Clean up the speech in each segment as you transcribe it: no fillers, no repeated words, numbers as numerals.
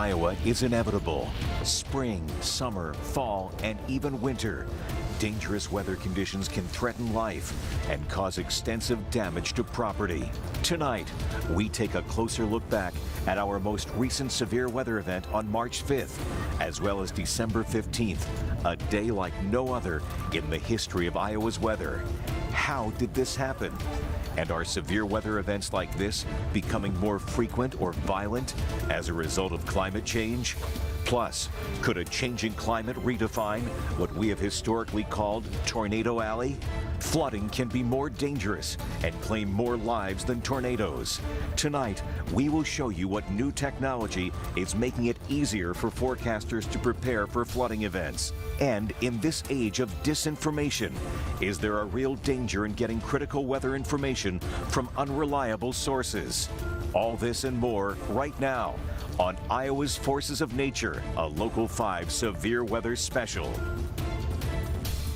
Iowa is inevitable. Spring, summer, fall, and even winter. Dangerous weather conditions can threaten life and cause extensive damage to property. Tonight, we take a closer look back at our most recent severe weather event on March 5th, as well as December 15th, a day like no other in the history of Iowa's weather. How did this happen? And are severe weather events like this becoming more frequent or violent as a result of climate change? Plus, could a changing climate redefine what we have historically called Tornado Alley? Flooding can be more dangerous and claim more lives than tornadoes. Tonight, we will show you what new technology is making it easier for forecasters to prepare for flooding events. And in this age of disinformation, is there a real danger in getting critical weather information from unreliable sources? All this and more right now on Iowa's Forces of Nature, a Local 5 Severe Weather Special.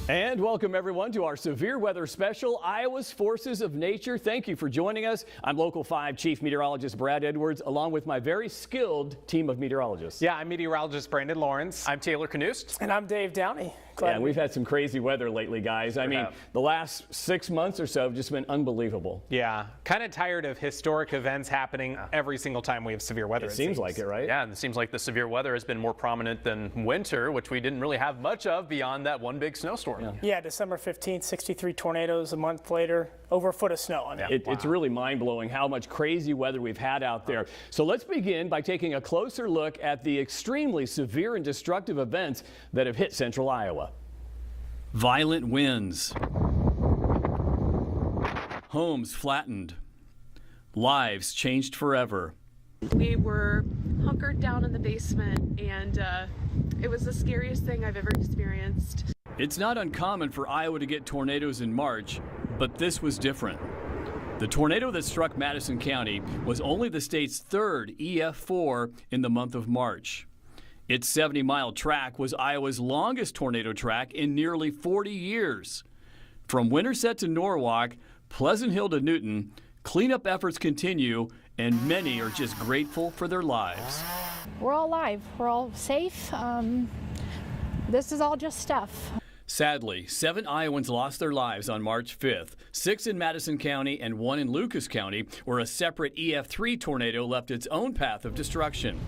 And welcome everyone to our Severe Weather Special, Iowa's Forces of Nature. Thank you for joining us. I'm Local 5 Chief Meteorologist Brad Edwards, along with my very skilled team of meteorologists. Yeah, I'm meteorologist Brandon Lawrence. I'm Taylor Knust. And I'm Dave Downey. Yeah, we've had some crazy weather lately, guys. I mean, the last 6 months or so have just been unbelievable. Yeah, kind of tired of historic events happening every single time we have severe weather. It seems like it, right? Yeah, and it seems like the severe weather has been more prominent than winter, which we didn't really have much of beyond that one big snowstorm. Yeah, December 15th, 63 tornadoes. A month later, over a foot of snow on it. It's really mind-blowing how much crazy weather we've had out there. So let's begin by taking a closer look at the extremely severe and destructive events that have hit central Iowa. Violent winds, homes flattened, lives changed forever. We were hunkered down in the basement, and it was the scariest thing I've ever experienced. It's not uncommon for Iowa to get tornadoes in March, but this was different. The tornado that struck Madison County was only the state's third EF4 in the month of March. Its 70-mile track was Iowa's longest tornado track in nearly 40 years. From Winterset to Norwalk, Pleasant Hill to Newton, cleanup efforts continue, and many are just grateful for their lives. We're all alive. We're all safe. This is all just stuff. Sadly, 7 Iowans lost their lives on March 5th, 6 in Madison County and 1 in Lucas County, where a separate EF3 tornado left its own path of destruction.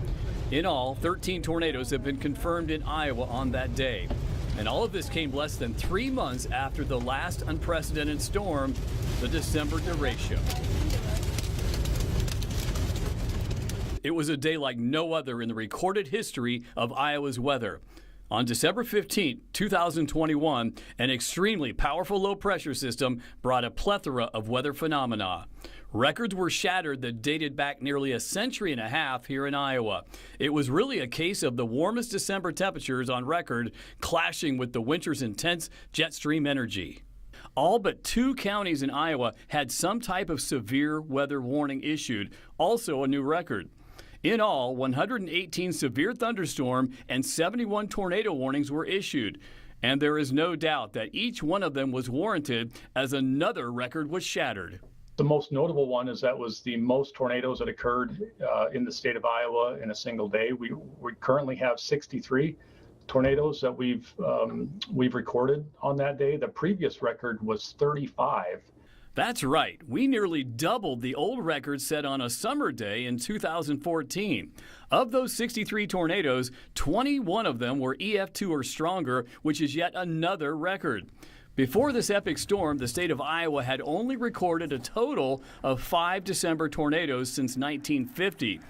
In all, 13 tornadoes have been confirmed in Iowa on that day. And all of this came less than 3 months after the last unprecedented storm, the December derecho. It was a day like no other in the recorded history of Iowa's weather. On December 15, 2021, an extremely powerful low-pressure system brought a plethora of weather phenomena. Records were shattered that dated back nearly a century and a half here in Iowa. It was really a case of the warmest December temperatures on record clashing with the winter's intense jet stream energy. All but 2 counties in Iowa had some type of severe weather warning issued, also a new record. In all, 118 severe thunderstorm and 71 tornado warnings were issued. And there is no doubt that each one of them was warranted as another record was shattered. The most notable one is that was the most tornadoes that occurred in the state of Iowa in a single day. We currently have 63 tornadoes that we've recorded on that day. The previous record was 35. That's right. We nearly doubled the old record set on a summer day in 2014. Of those 63 tornadoes, 21 of them were EF2 or stronger, which is yet another record. Before this epic storm, the state of Iowa had only recorded a total of 5 December tornadoes since 1950.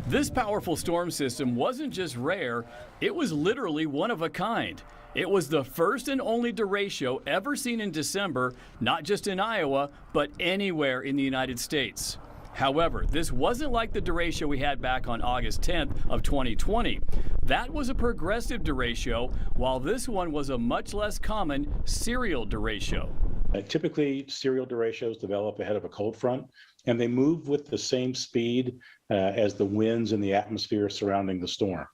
This powerful storm system wasn't just rare, it was literally one of a kind. It was the first and only derecho ever seen in December, not just in Iowa, but anywhere in the United States. However, this wasn't like the derecho we had back on August 10th of 2020. That was a progressive derecho, while this one was a much less common serial derecho. Typically, serial derechos develop ahead of a cold front, and they move with the same speed as the winds in the atmosphere surrounding the storm,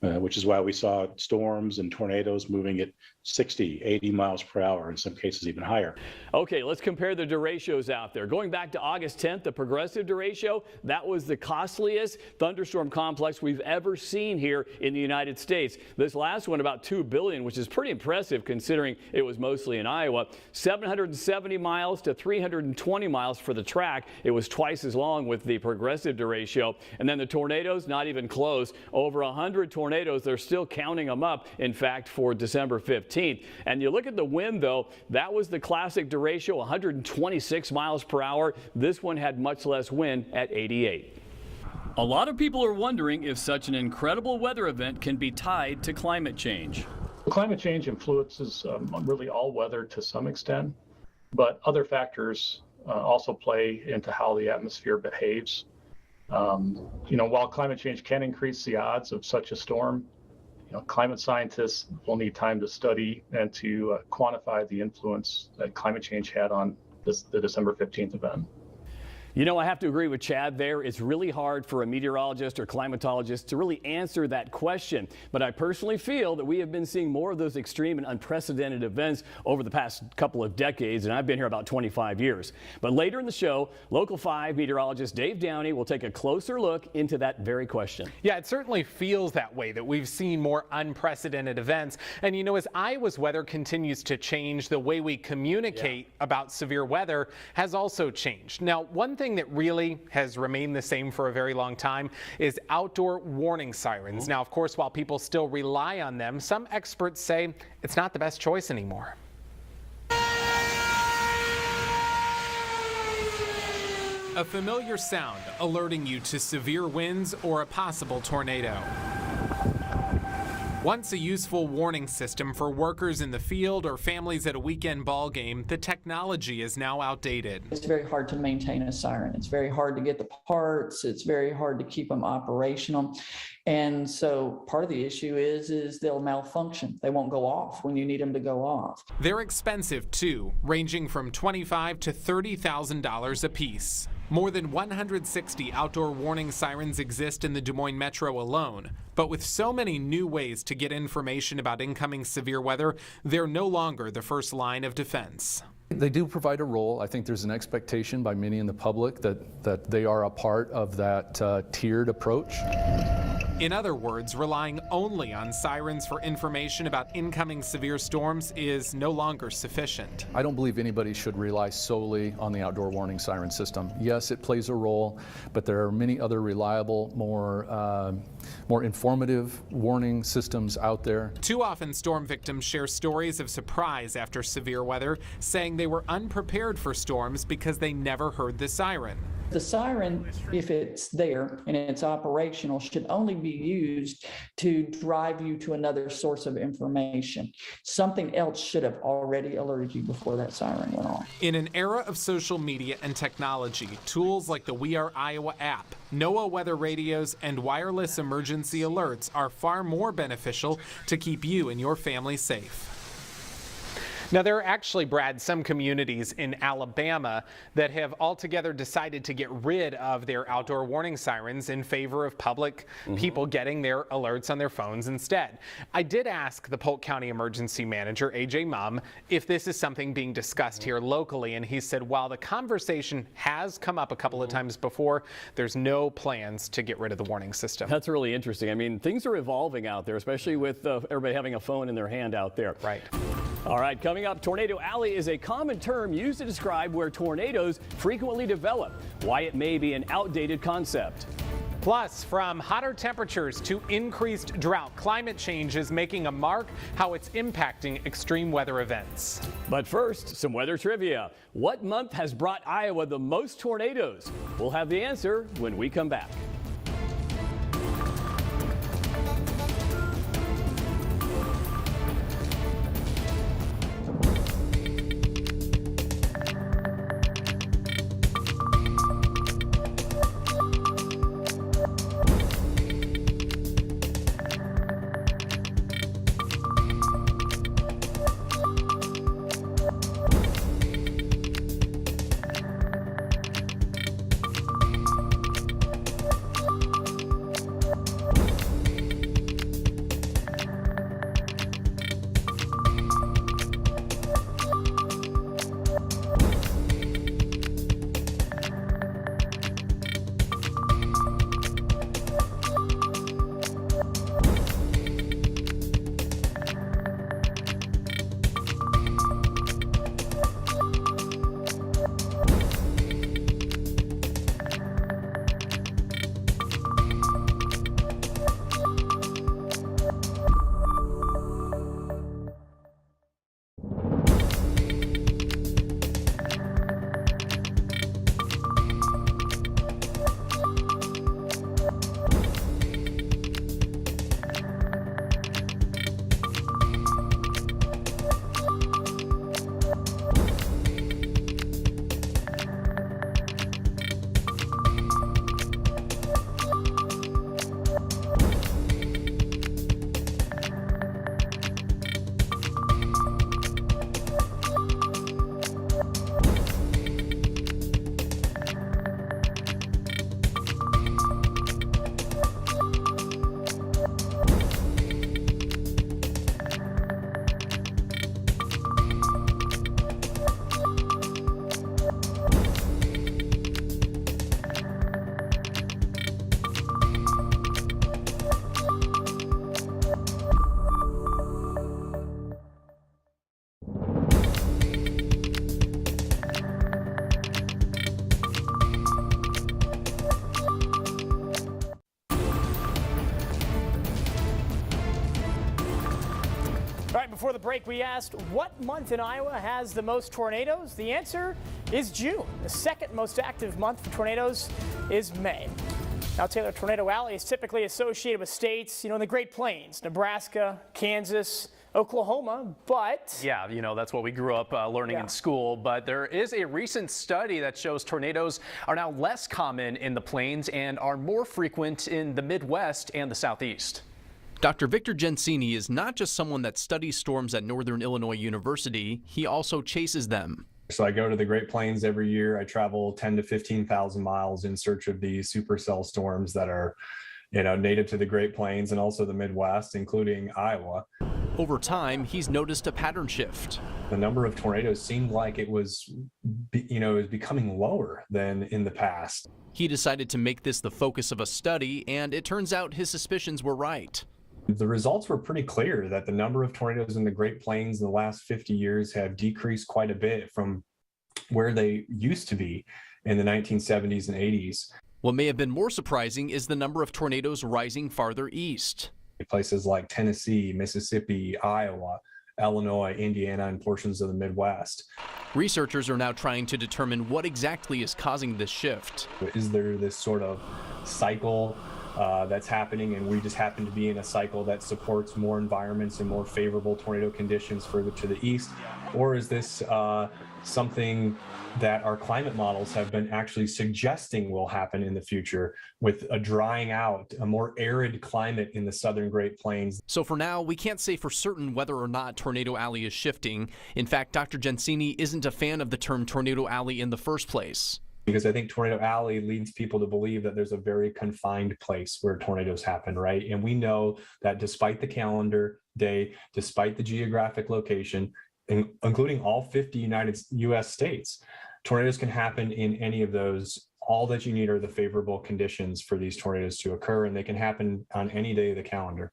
which is why we saw storms and tornadoes moving at 60, 80 miles per hour, in some cases even higher. Okay, let's compare the derechos out there. Going back to August 10th, the progressive derecho, that was the costliest thunderstorm complex we've ever seen here in the United States. This last one, about $2 billion, which is pretty impressive considering it was mostly in Iowa. 770 miles to 320 miles for the track. It was twice as long with the progressive derecho. And then the tornadoes, not even close. Over 100 tornadoes. They're still counting them up, in fact, for December 15th. And you look at the wind, though, that was the classic derecho, 126 miles per hour. This one had much less wind at 88. A lot of people are wondering if such an incredible weather event can be tied to climate change. Climate change influences really all weather to some extent, but other factors also play into how the atmosphere behaves. While climate change can increase the odds of such a storm, climate scientists will need time to study and to quantify the influence that climate change had on the December 15th event. I have to agree with Chad there. It's really hard for a meteorologist or climatologist to really answer that question. But I personally feel that we have been seeing more of those extreme and unprecedented events over the past couple of decades, and I've been here about 25 years. But later in the show, Local 5 meteorologist Dave Downey will take a closer look into that very question. Yeah, it certainly feels that way, that we've seen more unprecedented events. And as Iowa's weather continues to change, the way we communicate about severe weather has also changed. Now, one thing that really has remained the same for a very long time is outdoor warning sirens. Now, of course, while people still rely on them, some experts say it's not the best choice anymore. A familiar sound alerting you to severe winds or a possible tornado. Once a useful warning system for workers in the field or families at a weekend ball game, the technology is now outdated. It's very hard to maintain a siren. It's very hard to get the parts. It's very hard to keep them operational. And so part of the issue is they'll malfunction. They won't go off when you need them to go off. They're expensive too, ranging from $25,000 to $30,000 a piece. More than 160 outdoor warning sirens exist in the Des Moines metro alone. But with so many new ways to get information about incoming severe weather, they're no longer the first line of defense. They do provide a role. I think there's an expectation by many in the public that they are a part of that tiered approach. In other words, relying only on sirens for information about incoming severe storms is no longer sufficient. I don't believe anybody should rely solely on the outdoor warning siren system. Yes, it plays a role, but there are many other reliable, more informative warning systems out there. Too often, storm victims share stories of surprise after severe weather, saying they were unprepared for storms because they never heard the siren. The siren, if it's there and it's operational, should only be used to drive you to another source of information. Something else should have already alerted you before that siren went off. In an era of social media and technology, tools like the We Are Iowa app, NOAA weather radios, and wireless emergency alerts are far more beneficial to keep you and your family safe. Now, there are actually, Brad, some communities in Alabama that have altogether decided to get rid of their outdoor warning sirens in favor of public people getting their alerts on their phones instead. I did ask the Polk County Emergency Manager, A.J. Mumm, if this is something being discussed here locally, and he said while the conversation has come up a couple of times before, there's no plans to get rid of the warning system. That's really interesting. I mean, things are evolving out there, especially with everybody having a phone in their hand out there. Right. All right, coming up, Tornado Alley is a common term used to describe where tornadoes frequently develop, why it may be an outdated concept. Plus, from hotter temperatures to increased drought, climate change is making a mark, how it's impacting extreme weather events. But first, some weather trivia. What month has brought Iowa the most tornadoes? We'll have the answer when we come back. before the break, we asked what month in Iowa has the most tornadoes. The answer is June. The second most active month for tornadoes is May. Now, Taylor, Tornado Alley is typically associated with states, in the Great Plains, Nebraska, Kansas, Oklahoma, but... Yeah, that's what we grew up learning in school. But there is a recent study that shows tornadoes are now less common in the plains and are more frequent in the Midwest and the Southeast. Dr. Victor Gensini is not just someone that studies storms at Northern Illinois University, he also chases them. So I go to the Great Plains every year. I travel 10 to 15,000 miles in search of these supercell storms that are, native to the Great Plains and also the Midwest, including Iowa. Over time, he's noticed a pattern shift. The number of tornadoes seemed like it was, becoming lower than in the past. He decided to make this the focus of a study, and it turns out his suspicions were right. The results were pretty clear that the number of tornadoes in the Great Plains in the last 50 years have decreased quite a bit from where they used to be in the 1970s and 80s. What may have been more surprising is the number of tornadoes rising farther east. Places like Tennessee, Mississippi, Iowa, Illinois, Indiana, and portions of the Midwest. Researchers are now trying to determine what exactly is causing this shift. Is there this sort of cycle that's happening, and we just happen to be in a cycle that supports more environments and more favorable tornado conditions further to the east? Or is this something that our climate models have been actually suggesting will happen in the future with a drying out, a more arid climate in the southern Great Plains? So for now, we can't say for certain whether or not Tornado Alley is shifting. In fact, Dr. Gensini isn't a fan of the term Tornado Alley in the first place. Because I think Tornado Alley leads people to believe that there's a very confined place where tornadoes happen, right? And we know that despite the calendar day, despite the geographic location, including all 50 U.S. states, tornadoes can happen in any of those. All that you need are the favorable conditions for these tornadoes to occur, and they can happen on any day of the calendar.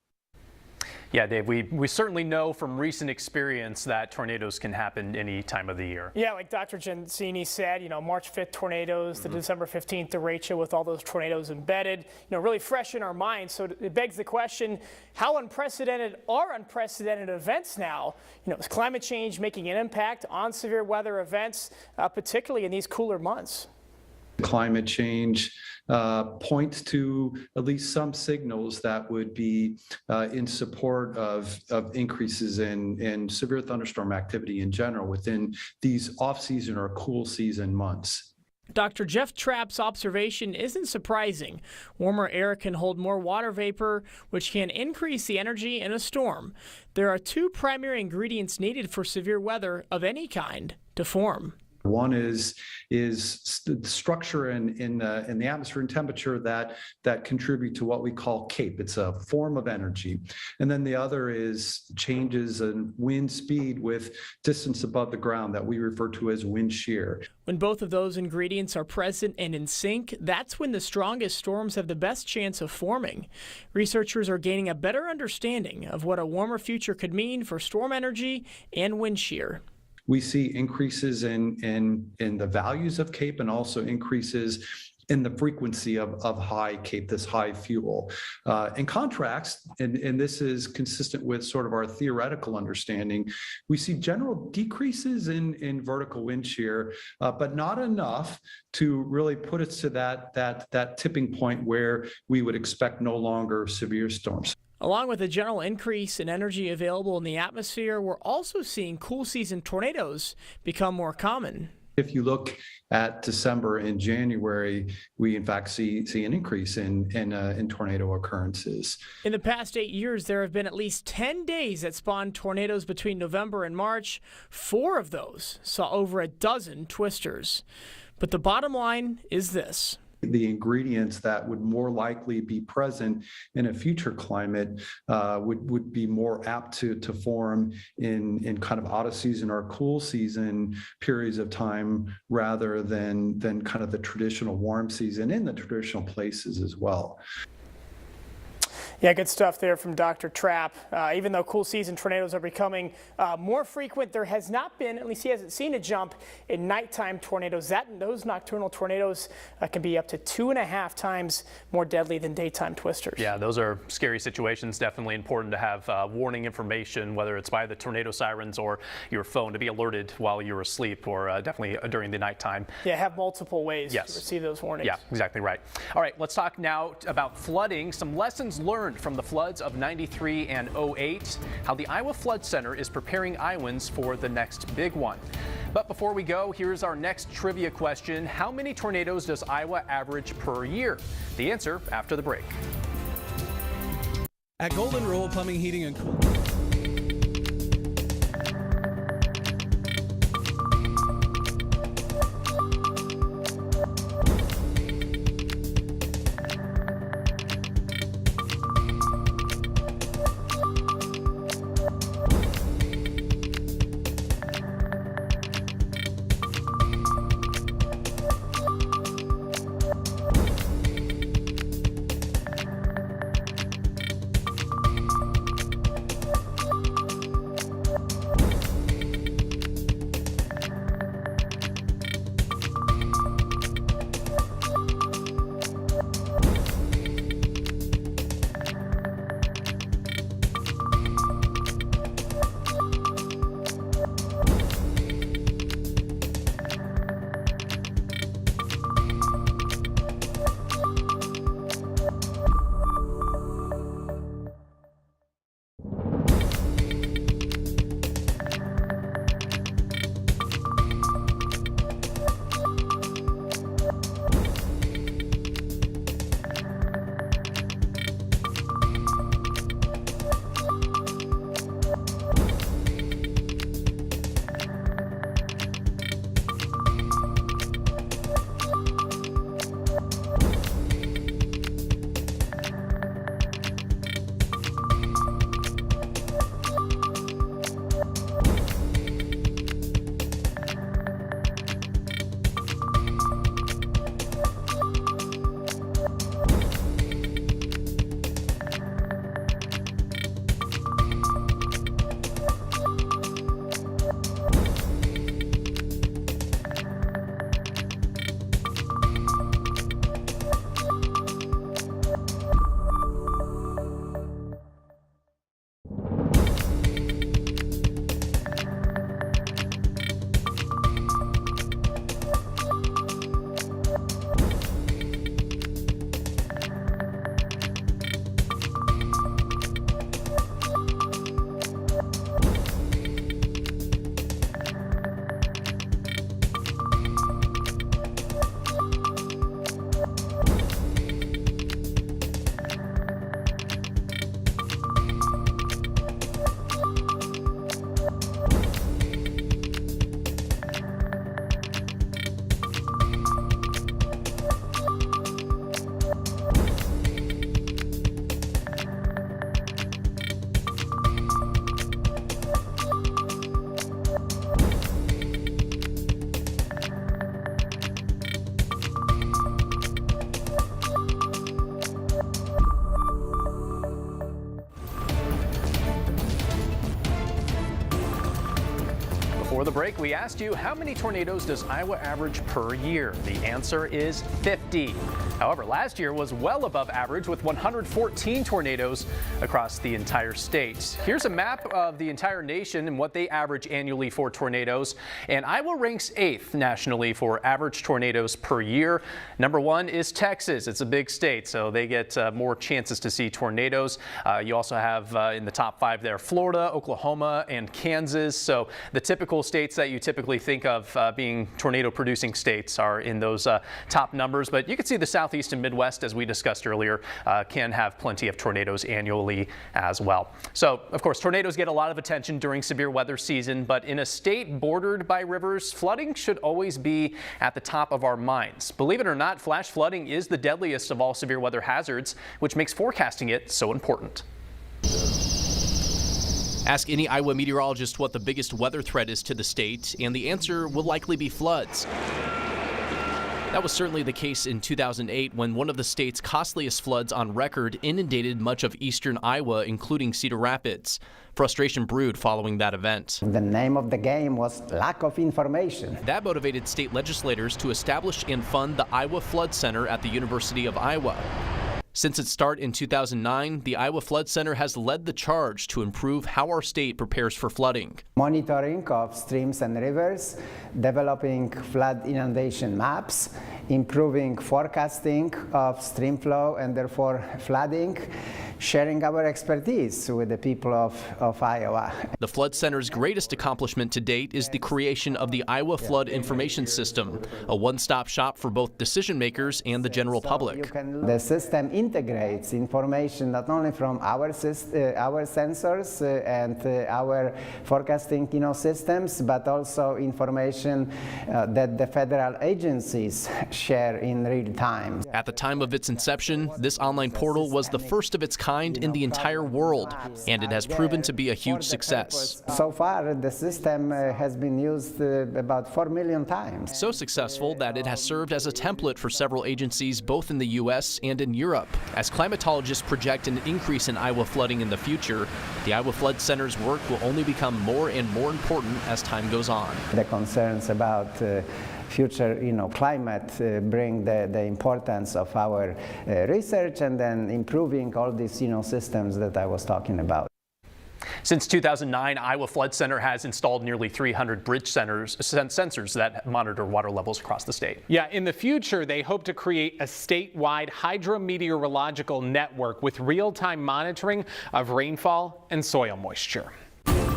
Yeah, Dave, we certainly know from recent experience that tornadoes can happen any time of the year. Yeah, like Dr. Gensini said, March 5th tornadoes, the December 15th derecho with all those tornadoes embedded, really fresh in our minds. So it begs the question, how unprecedented are unprecedented events now? Is climate change making an impact on severe weather events, particularly in these cooler months? Climate change points to at least some signals that would be in support of increases in severe thunderstorm activity in general within these off-season or cool season months. Dr. Jeff Trapp's observation isn't surprising. Warmer air can hold more water vapor, which can increase the energy in a storm. There are two primary ingredients needed for severe weather of any kind to form. One is the structure in the atmosphere and temperature that contribute to what we call CAPE. It's a form of energy. And then the other is changes in wind speed with distance above the ground that we refer to as wind shear. When both of those ingredients are present and in sync, that's when the strongest storms have the best chance of forming. Researchers are gaining a better understanding of what a warmer future could mean for storm energy and wind shear. We see increases in the values of CAPE and also increases in the frequency of high CAPE, this high fuel. In contrast, and this is consistent with sort of our theoretical understanding, we see general decreases in vertical wind shear, but not enough to really put us to that tipping point where we would expect no longer severe storms. Along with a general increase in energy available in the atmosphere, we're also seeing cool season tornadoes become more common. If you look at December and January, we in fact see an increase in tornado occurrences. In the past 8 years, there have been at least 10 days that spawned tornadoes between November and March. 4 of those saw over a dozen twisters. But the bottom line is this. The ingredients that would more likely be present in a future climate would be more apt to form in kind of out of season or cool season periods of time rather than kind of the traditional warm season in the traditional places as well. Yeah, good stuff there from Dr. Trapp. Even though cool season tornadoes are becoming more frequent, there has not been, at least he hasn't seen a jump in nighttime tornadoes. Those nocturnal tornadoes can be up to 2.5 times more deadly than daytime twisters. Yeah, those are scary situations. Definitely important to have warning information, whether it's by the tornado sirens or your phone, to be alerted while you're asleep, or definitely during the nighttime. Yeah, have multiple ways yes. to receive those warnings. Yeah, exactly right. All right, let's talk now about flooding. Some lessons learned from the floods of '93 and '08, how the Iowa Flood Center is preparing Iowans for the next big one. But before we go, here's our next trivia question. How many tornadoes does Iowa average per year? The answer after the break. At Golden Rule Plumbing, Heating, and Cooling. Before the break, we asked you, how many tornadoes does Iowa average per year? The answer is 50. However, last year was well above average with 114 tornadoes across the entire state. Here's a map of the entire nation and what they average annually for tornadoes. And Iowa ranks 8th nationally for average tornadoes per year. Number 1 is Texas. It's a big state, so they get more chances to see tornadoes. You also have in the top 5 there Florida, Oklahoma, and Kansas. So the typical states that you typically think of being tornado producing states are in those top numbers. But you can see the Southeast and Midwest, as we discussed earlier, can have plenty of tornadoes annually as well. So, of course, tornadoes get a lot of attention during severe weather season, but in a state bordered by rivers, flooding should always be at the top of our minds. Believe it or not, flash flooding is the deadliest of all severe weather hazards, which makes forecasting it so important. Ask any Iowa meteorologist what the biggest weather threat is to the state, and the answer will likely be floods. That was certainly the case in 2008 when one of the state's costliest floods on record inundated much of eastern Iowa, including Cedar Rapids. Frustration brewed following that event. The name of the game was lack of information. That motivated state legislators to establish and fund the Iowa Flood Center at the University of Iowa. Since its start in 2009, the Iowa Flood Center has led the charge to improve how our state prepares for flooding. Monitoring of streams and rivers, developing flood inundation maps, improving forecasting of stream flow and therefore flooding, sharing our expertise with the people of Iowa. The Flood Center's greatest accomplishment to date is the creation of the Iowa Flood Information System, a one-stop shop for both decision makers and the general public. The system integrates information not only from our sensors and our forecasting systems, but also information that the federal agencies share in real time. At the time of its inception, this online portal was the first of its kind in the entire world, and it has proven to be a huge success. So far, the system has been used about 4 million times. So successful that it has served as a template for several agencies both in the U.S. and in Europe. As climatologists project an increase in Iowa flooding in the future, the Iowa Flood Center's work will only become more and more important as time goes on. The concerns about future climate bring the importance of our research and then improving all these systems that I was talking about. Since 2009, Iowa Flood Center has installed nearly 300 bridge sensors that monitor water levels across the state. Yeah, in the future, they hope to create a statewide hydrometeorological network with real-time monitoring of rainfall and soil moisture.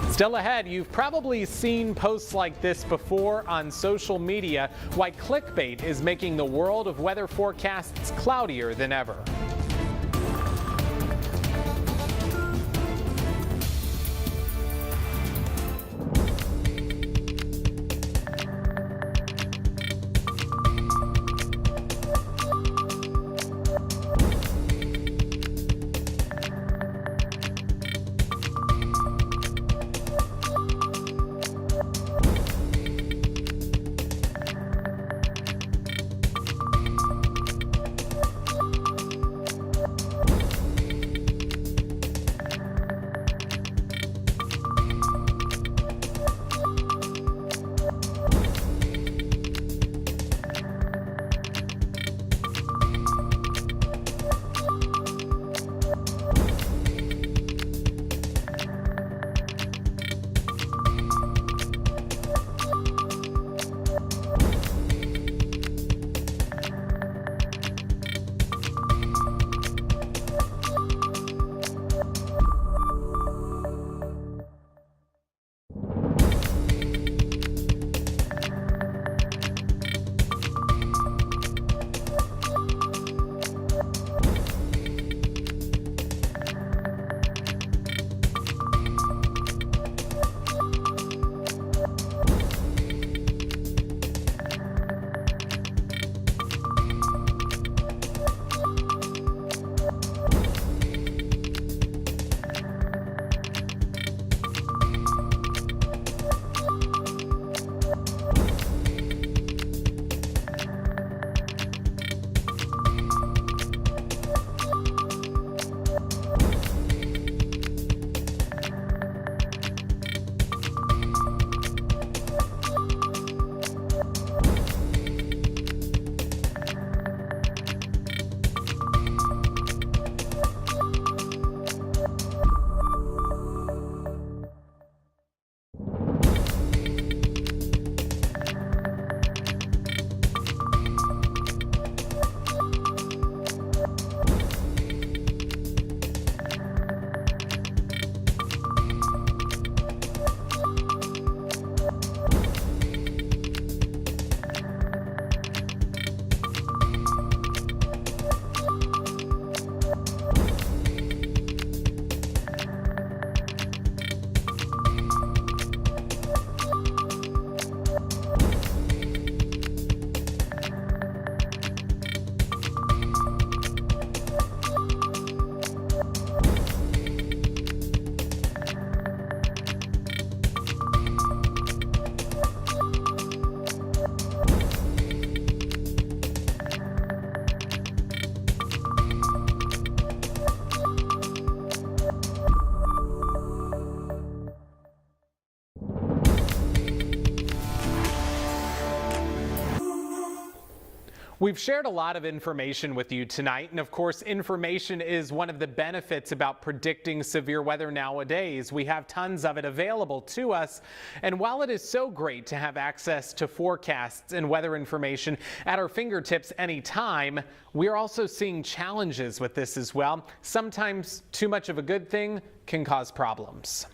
Still ahead, you've probably seen posts like this before on social media, why clickbait is making the world of weather forecasts cloudier than ever. We've shared a lot of information with you tonight, and of course, information is one of the benefits about predicting severe weather nowadays. We have tons of it available to us, and while it is so great to have access to forecasts and weather information at our fingertips anytime, we're also seeing challenges with this as well. Sometimes too much of a good thing can cause problems.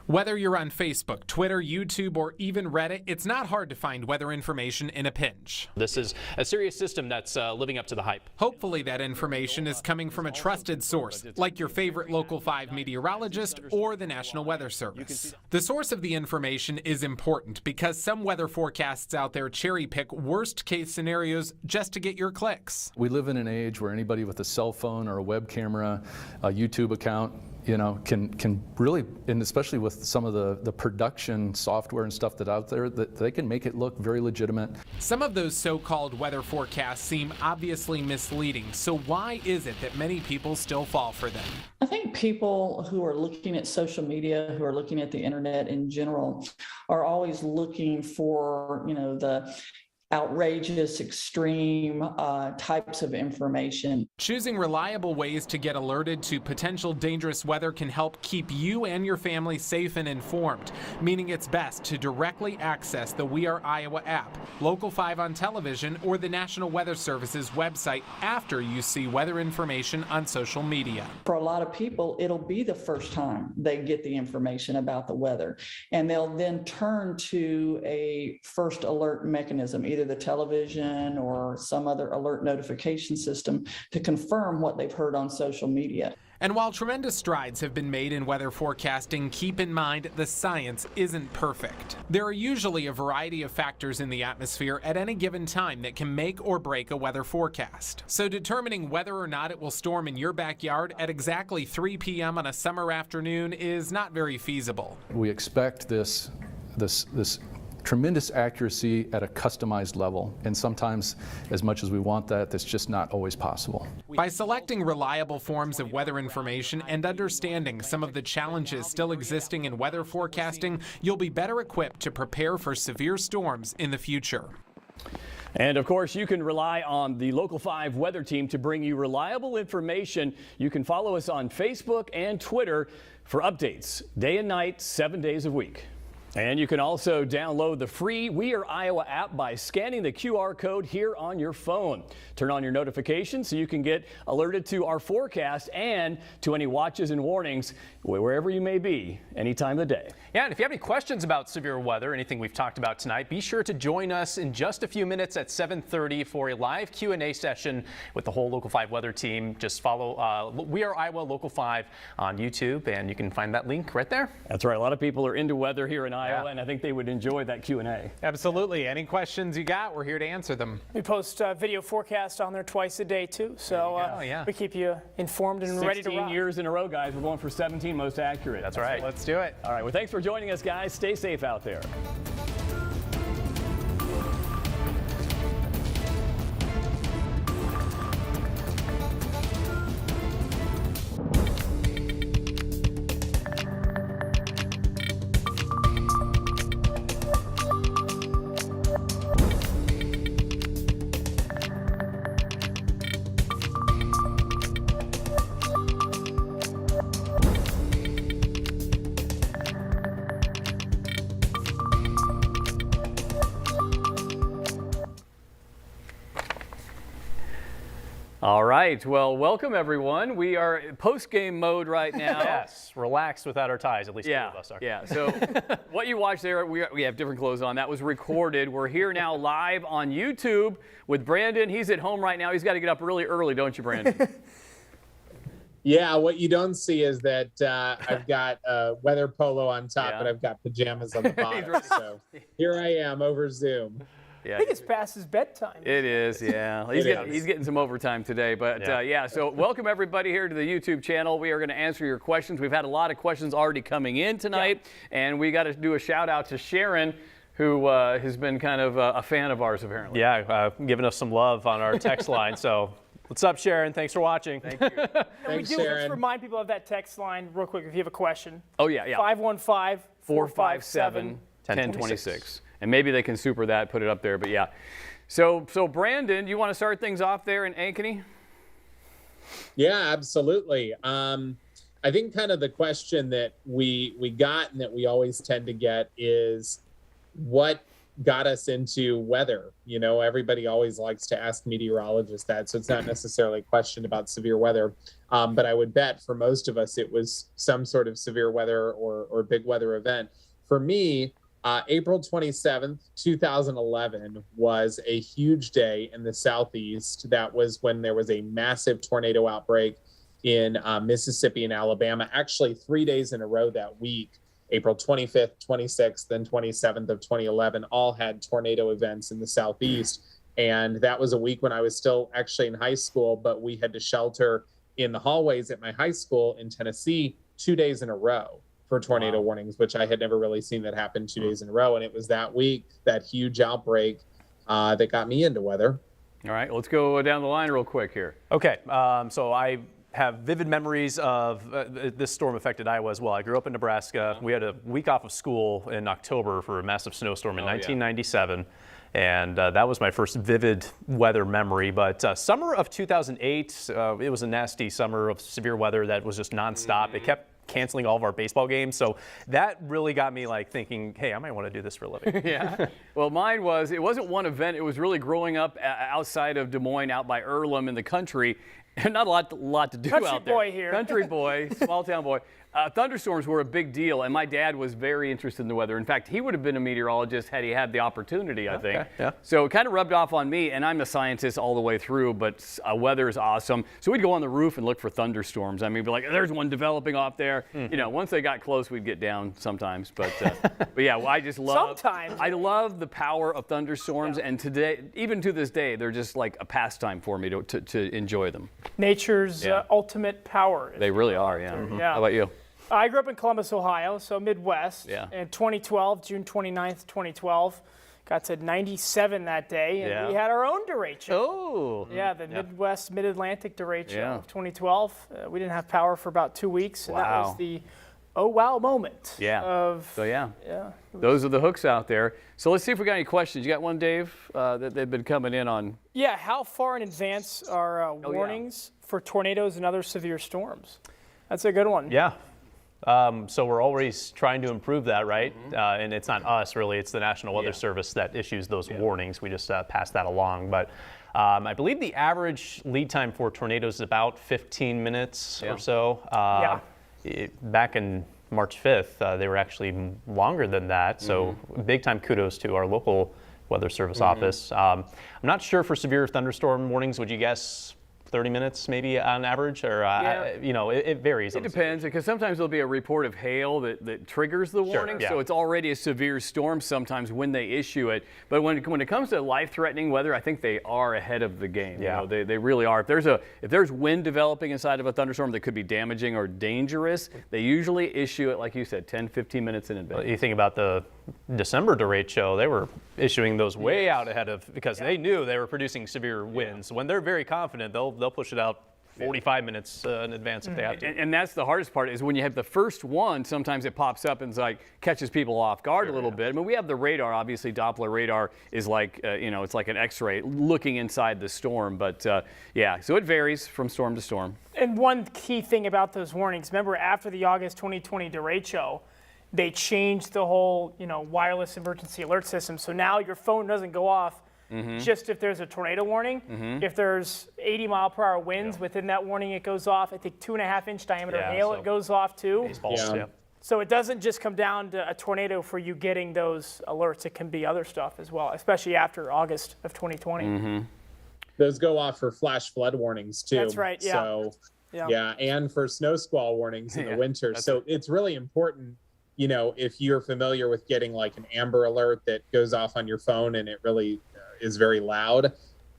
Whether you're on Facebook, Twitter, YouTube, or even Reddit, it's not hard to find weather information in a pinch. This is a serious system that's living up to the hype. Hopefully that information is coming from a trusted source, like your favorite Local 5 meteorologist or the National Weather Service. The source of the information is important because some weather forecasts out there cherry pick worst case scenarios just to get your clicks. We live in an age where anybody with a cell phone or a web camera, a YouTube account, you know, can really, and especially with some of the production software and stuff that's out there, that they can make it look very legitimate. Some of those so-called weather forecasts seem obviously misleading. So why is it that many people still fall for them? I think people who are looking at social media, who are looking at the internet in general, are always looking for, you know, the outrageous, extreme types of information. Choosing reliable ways to get alerted to potential dangerous weather can help keep you and your family safe and informed, meaning it's best to directly access the We Are Iowa app, Local 5 on television, or the National Weather Service's website after you see weather information on social media. For a lot of people, it'll be the first time they get the information about the weather, and they'll then turn to a first alert mechanism, either the television or some other alert notification system, to confirm what they've heard on social media. And while tremendous strides have been made in weather forecasting, keep in mind the science isn't perfect. There are usually a variety of factors in the atmosphere at any given time that can make or break a weather forecast. So determining whether or not it will storm in your backyard at exactly 3 p.m. on a summer afternoon is not very feasible. We expect this tremendous accuracy at a customized level, and sometimes, as much as we want that, that's just not always possible. By selecting reliable forms of weather information and understanding some of the challenges still existing in weather forecasting, you'll be better equipped to prepare for severe storms in the future. And of course, you can rely on the Local 5 weather team to bring you reliable information. You can follow us on Facebook and Twitter for updates day and night, 7 days a week. And you can also download the free We Are Iowa app by scanning the QR code here on your phone. Turn on your notifications so you can get alerted to our forecast and to any watches and warnings wherever you may be, any time of the day. Yeah, and if you have any questions about severe weather, anything we've talked about tonight, be sure to join us in just a few minutes at 7:30 for a live Q&A session with the whole Local 5 weather team. Just follow We Are Iowa Local 5 on YouTube, and you can find that link right there. That's right. A lot of people are into weather here in Iowa, and I think they would enjoy that Q&A. Absolutely. Any questions you got, we're here to answer them. We post video forecast on there twice a day, too. So we keep you informed and ready to rock. 16 years in a row, guys. We're going for 17 most accurate. That's right. Let's do it. All right. Well, thanks for joining us, guys. Stay safe out there. All right. Well, welcome, everyone. We are post-game mode right now. Yes, relaxed without our ties, at least two of us are. Yeah, so what you watched there, we have different clothes on. That was recorded. We're here now live on YouTube with Brandon. He's at home right now. He's got to get up really early, don't you, Brandon? Yeah, what you don't see is that I've got a weather polo on top, but I've got pajamas on the bottom. So here I am over Zoom. Yeah, I think it's past his bedtime. It is, yeah. He's getting some overtime today. But so welcome everybody here to the YouTube channel. We are going to answer your questions. We've had a lot of questions already coming in tonight. And we got to do a shout out to Sharon, who has been kind of a fan of ours, apparently. Yeah, giving us some love on our text line. So what's up, Sharon? Thanks for watching. Thank you. Thanks, Sharon. Let's remind people of that text line real quick if you have a question. Oh, yeah. 515-457-1026. And maybe they can super that, put it up there. But yeah, So Brandon, you want to start things off there in Ankeny? Yeah, absolutely. I think kind of the question that we got and that we always tend to get is what got us into weather. You know, everybody always likes to ask meteorologists that, so it's not necessarily a question about severe weather. But I would bet for most of us, it was some sort of severe weather or big weather event. For me, April 27th, 2011 was a huge day in the Southeast. That was when there was a massive tornado outbreak in Mississippi and Alabama, actually 3 days in a row that week. April 25th, 26th, and 27th of 2011 all had tornado events in the Southeast. And that was a week when I was still actually in high school, but we had to shelter in the hallways at my high school in Tennessee 2 days in a row for tornado warnings, which I had never really seen that happen 2 days in a row. And it was that week, that huge outbreak that got me into weather. All right, let's go down the line real quick here. Okay, so I have vivid memories of this storm affected Iowa as well. I grew up in Nebraska. We had a week off of school in October for a massive snowstorm in 1997. And that was my first vivid weather memory. But summer of 2008, it was a nasty summer of severe weather that was just nonstop. It kept canceling all of our baseball games. So that really got me like thinking, hey, I might want to do this for a living. Yeah. Well, mine was, it wasn't one event. It was really growing up outside of Des Moines, out by Earlham in the country. Not a lot to do Country out there. boy here. Country boy, small town boy. Thunderstorms were a big deal, and my dad was very interested in the weather. In fact, he would have been a meteorologist had he had the opportunity, I think. Yeah. So it kind of rubbed off on me, and I'm a scientist all the way through, but weather is awesome. So we'd go on the roof and look for thunderstorms. I mean, be like, there's one developing off there. You know, once they got close, we'd get down sometimes. But yeah, well, I just love. Sometimes. I love the power of thunderstorms, and today, even to this day, they're just like a pastime for me to enjoy them. Nature's ultimate power. They really are, yeah. Yeah. How about you? I grew up in Columbus, Ohio, so Midwest. Yeah. In 2012, June 29th, 2012, got to 97 that day, and we had our own derecho. Oh. Yeah, the Midwest, Mid-Atlantic derecho of 2012. We didn't have power for about 2 weeks, and that was the oh wow moment. Yeah. Those are the hooks out there. So let's see if we got any questions. You got one, Dave, that they've been coming in on? Yeah, how far in advance are warnings for tornadoes and other severe storms? That's a good one. Yeah. So we're always trying to improve that, right? And it's not us, really. It's the National Weather Service that issues those warnings. We just pass that along. But I believe the average lead time for tornadoes is about 15 minutes or so. Back in March 5th, they were actually longer than that. So big time kudos to our local Weather Service office. I'm not sure for severe thunderstorm warnings. Would you guess 30 minutes maybe on average, or you know, it varies. It depends, because sometimes there'll be a report of hail that triggers the warning, so it's already a severe storm sometimes when they issue it. But when it comes to life-threatening weather, I think they are ahead of the game. You know, they really are. If there's wind developing inside of a thunderstorm that could be damaging or dangerous, they usually issue it, like you said, 10, 15 minutes in advance. You think about the December derecho, they were issuing those way out ahead of, because they knew they were producing severe winds. When they're very confident, they'll push it out 45 minutes in advance if they have to. And that's the hardest part, is when you have the first one, sometimes it pops up and it's like catches people off guard a little bit. I mean, we have the radar, obviously Doppler radar is like, you know, it's like an x-ray looking inside the storm, but yeah, so it varies from storm to storm. And one key thing about those warnings, remember after the August 2020 derecho, they changed the whole, you know, wireless emergency alert system. So now your phone doesn't go off just if there's a tornado warning. If there's 80-mile-per-hour winds within that warning, it goes off. I think 2.5-inch diameter hail, it goes off too. So it doesn't just come down to a tornado for you getting those alerts. It can be other stuff as well, especially after August of 2020. Those go off for flash flood warnings too. That's right. Yeah. So and for snow squall warnings in the winter. So it's really important. You know, if you're familiar with getting like an Amber Alert that goes off on your phone and it really is very loud,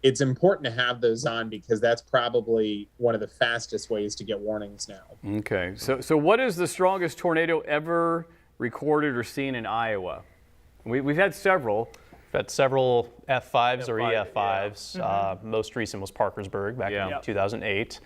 it's important to have those on, because that's probably one of the fastest ways to get warnings now. Okay, so what is the strongest tornado ever recorded or seen in Iowa? We've had several. We've had several F5s or EF5s. Most recent was Parkersburg back in 2008.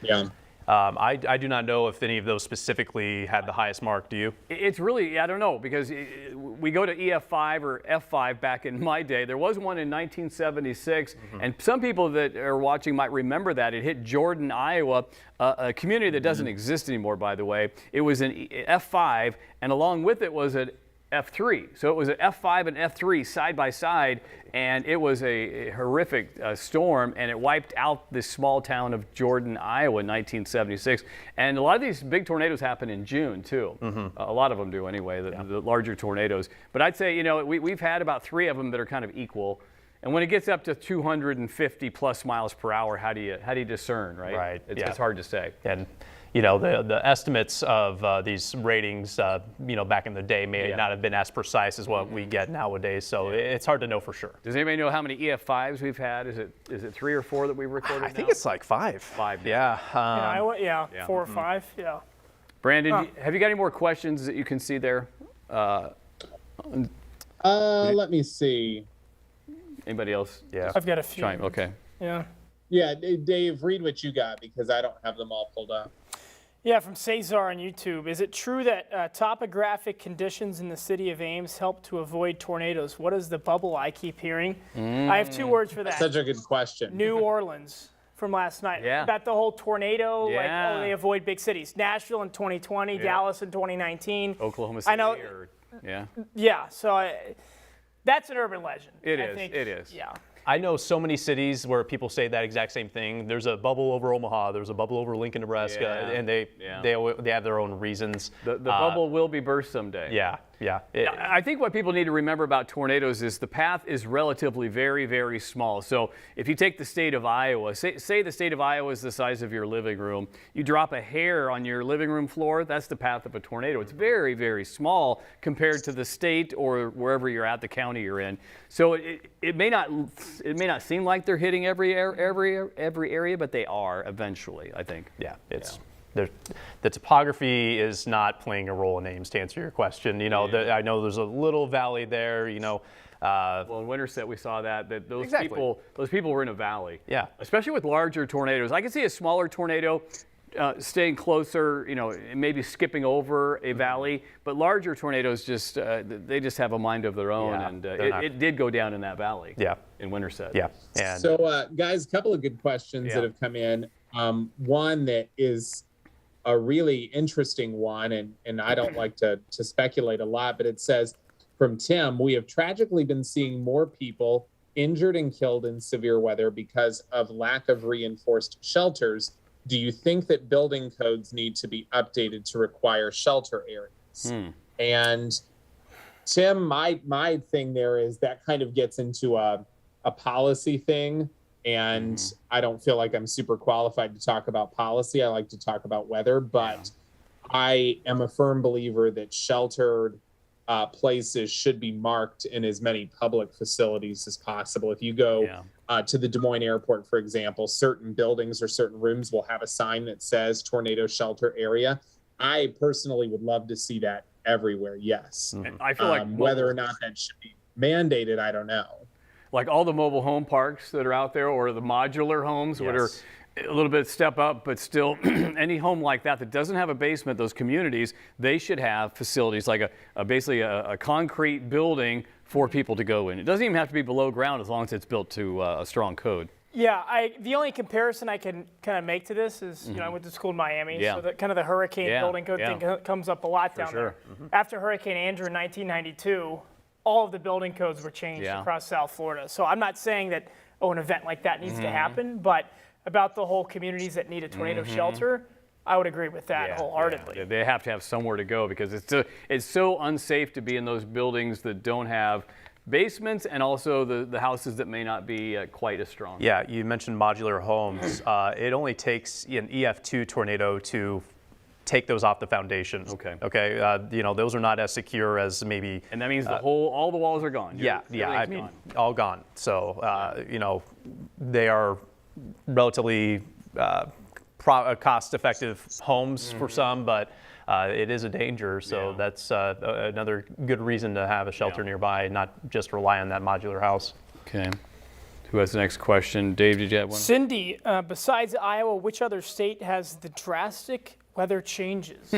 I do not know if any of those specifically had the highest mark. Do you? It's really, I don't know, because we go to EF5 or F5 back in my day. There was one in 1976, and some people that are watching might remember that. It hit Jordan, Iowa, a community that doesn't exist anymore, by the way. It was an F5, and along with it was an F3. So it was an F5 and F3 side by side, and it was a horrific storm, and it wiped out this small town of Jordan, Iowa in 1976. And a lot of these big tornadoes happen in June, too. A lot of them do anyway, the larger tornadoes. But I'd say, we've had about 3 of them that are kind of equal. And when it gets up to 250 plus miles per hour, how do you discern, right? Right. It's hard to say. And the estimates of these ratings, back in the day may not have been as precise as what we get nowadays. So it's hard to know for sure. Does anybody know how many EF5s we've had? Is it 3 or 4 that we've recorded? I think it's like 5. 5. Yeah. 4 or 5. Yeah. Brandon, have you got any more questions that you can see there? Let me see. Anybody else? Yeah. I've got a few. Okay. Yeah. Yeah, Dave, read what you got because I don't have them all pulled up. Yeah, from Cesar on YouTube. Is it true that topographic conditions in the city of Ames help to avoid tornadoes? What is the bubble I keep hearing? I have 2 words for that. Such a good question. New Orleans from last night. Yeah. About the whole tornado, Yeah. they avoid big cities. Nashville in 2020, Dallas in 2019. Oklahoma City. I know. Yeah. Yeah, so that's an urban legend. It I is. think. It is. Yeah. I know so many cities where people say that exact same thing. There's a bubble over Omaha. There's a bubble over Lincoln, Nebraska, and they have their own reasons. The bubble will be burst someday. Yeah. I think what people need to remember about tornadoes is the path is relatively very, very small. So if you take the state of Iowa, say the state of Iowa is the size of your living room, you drop a hair on your living room floor, that's the path of a tornado. It's very, very small compared to the state or wherever you're at, the county you're in. So it may not seem like they're hitting every area, but they are eventually, I think. Yeah, the topography is not playing a role in Ames, to answer your question. I know there's a little valley there. Well, in Winterset we saw that those people were in a valley. Yeah. Especially with larger tornadoes. I can see a smaller tornado staying closer, maybe skipping over a valley, but larger tornadoes they just have a mind of their own, and it did go down in that valley. Yeah. In Winterset. Yeah. And So, guys, a couple of good questions that have come in. One that is a really interesting one, and I don't like to speculate a lot, but it says, from Tim, we have tragically been seeing more people injured and killed in severe weather because of lack of reinforced shelters. Do you think that building codes need to be updated to require shelter areas? And Tim, my thing there is that kind of gets into a policy thing. And I don't feel like I'm super qualified to talk about policy. I like to talk about weather, but I am a firm believer that sheltered places should be marked in as many public facilities as possible. If you go to the Des Moines airport, for example, certain buildings or certain rooms will have a sign that says tornado shelter area. I personally would love to see that everywhere. Yes. I feel like whether or not that should be mandated, I don't know. Like all the mobile home parks that are out there, or the modular homes that are a little bit step up, but still any home like that doesn't have a basement, those communities, they should have facilities like basically a concrete building for people to go in. It doesn't even have to be below ground as long as it's built to a strong code. Yeah, the only comparison I can kind of make to this is, I went to school in Miami, so kind of the hurricane building code thing comes up a lot down there. After Hurricane Andrew in 1992, all of the building codes were changed across South Florida. So I'm not saying that, an event like that needs to happen, but about the whole communities that need a tornado shelter, I would agree with that wholeheartedly. Yeah. They have to have somewhere to go because it's so unsafe to be in those buildings that don't have basements, and also the houses that may not be quite as strong. Yeah, you mentioned modular homes. It only takes an EF2 tornado to take those off the foundation. Okay. Those are not as secure as maybe. And that means all the walls are gone. All gone. So they are relatively cost-effective homes for some, but it is a danger. So that's another good reason to have a shelter nearby, not just rely on that modular house. Okay. Who has the next question? Dave, did you have one? Cindy, besides Iowa, which other state has the drastic weather changes?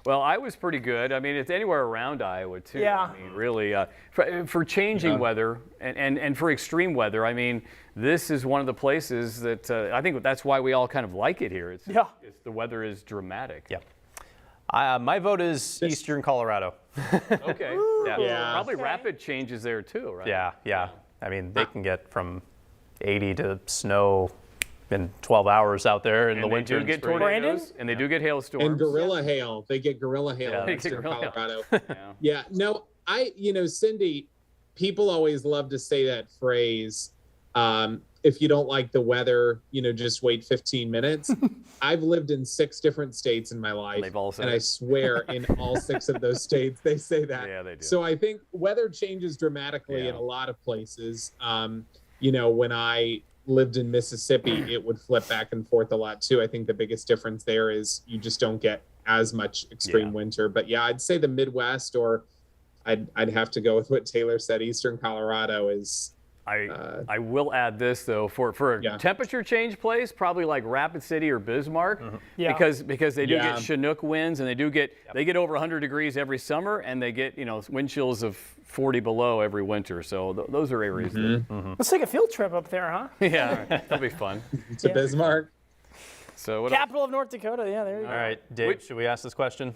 Well, Iowa's pretty good. I mean, it's anywhere around Iowa, too. Yeah. I mean, really, for changing weather and for extreme weather, I mean, this is one of the places that I think that's why we all kind of like it here. It's the weather is dramatic. Yeah. My vote is Eastern Colorado. Okay. Probably rapid changes there, too, right? Yeah. I mean, they can get from 80 to snow in 12 hours out there in the winter. And they do get tornadoes, and they do get hailstorms. And gorilla hail. They get gorilla hail in Eastern Colorado. No, Cindy, people always love to say that phrase, if you don't like the weather, just wait 15 minutes. I've lived in 6 different states in my life. They've all said and I swear in all 6 of those states, they say that. Yeah, they do. So I think weather changes dramatically in a lot of places. When I lived in Mississippi, it would flip back and forth a lot too. I think the biggest difference there is you just don't get as much extreme winter. But yeah, I'd say the Midwest, or I'd have to go with what Taylor said. Eastern Colorado is. I will add this though, for a temperature change place, probably like Rapid City or Bismarck, because they do get Chinook winds, and they get over 100 degrees every summer, and they get wind chills of 40 below every winter. So those are areas. Let's take a field trip up there, huh? Yeah, that'll be fun. To Bismarck. So capital of North Dakota. Yeah, there you go. All right, Dave, should we ask this question?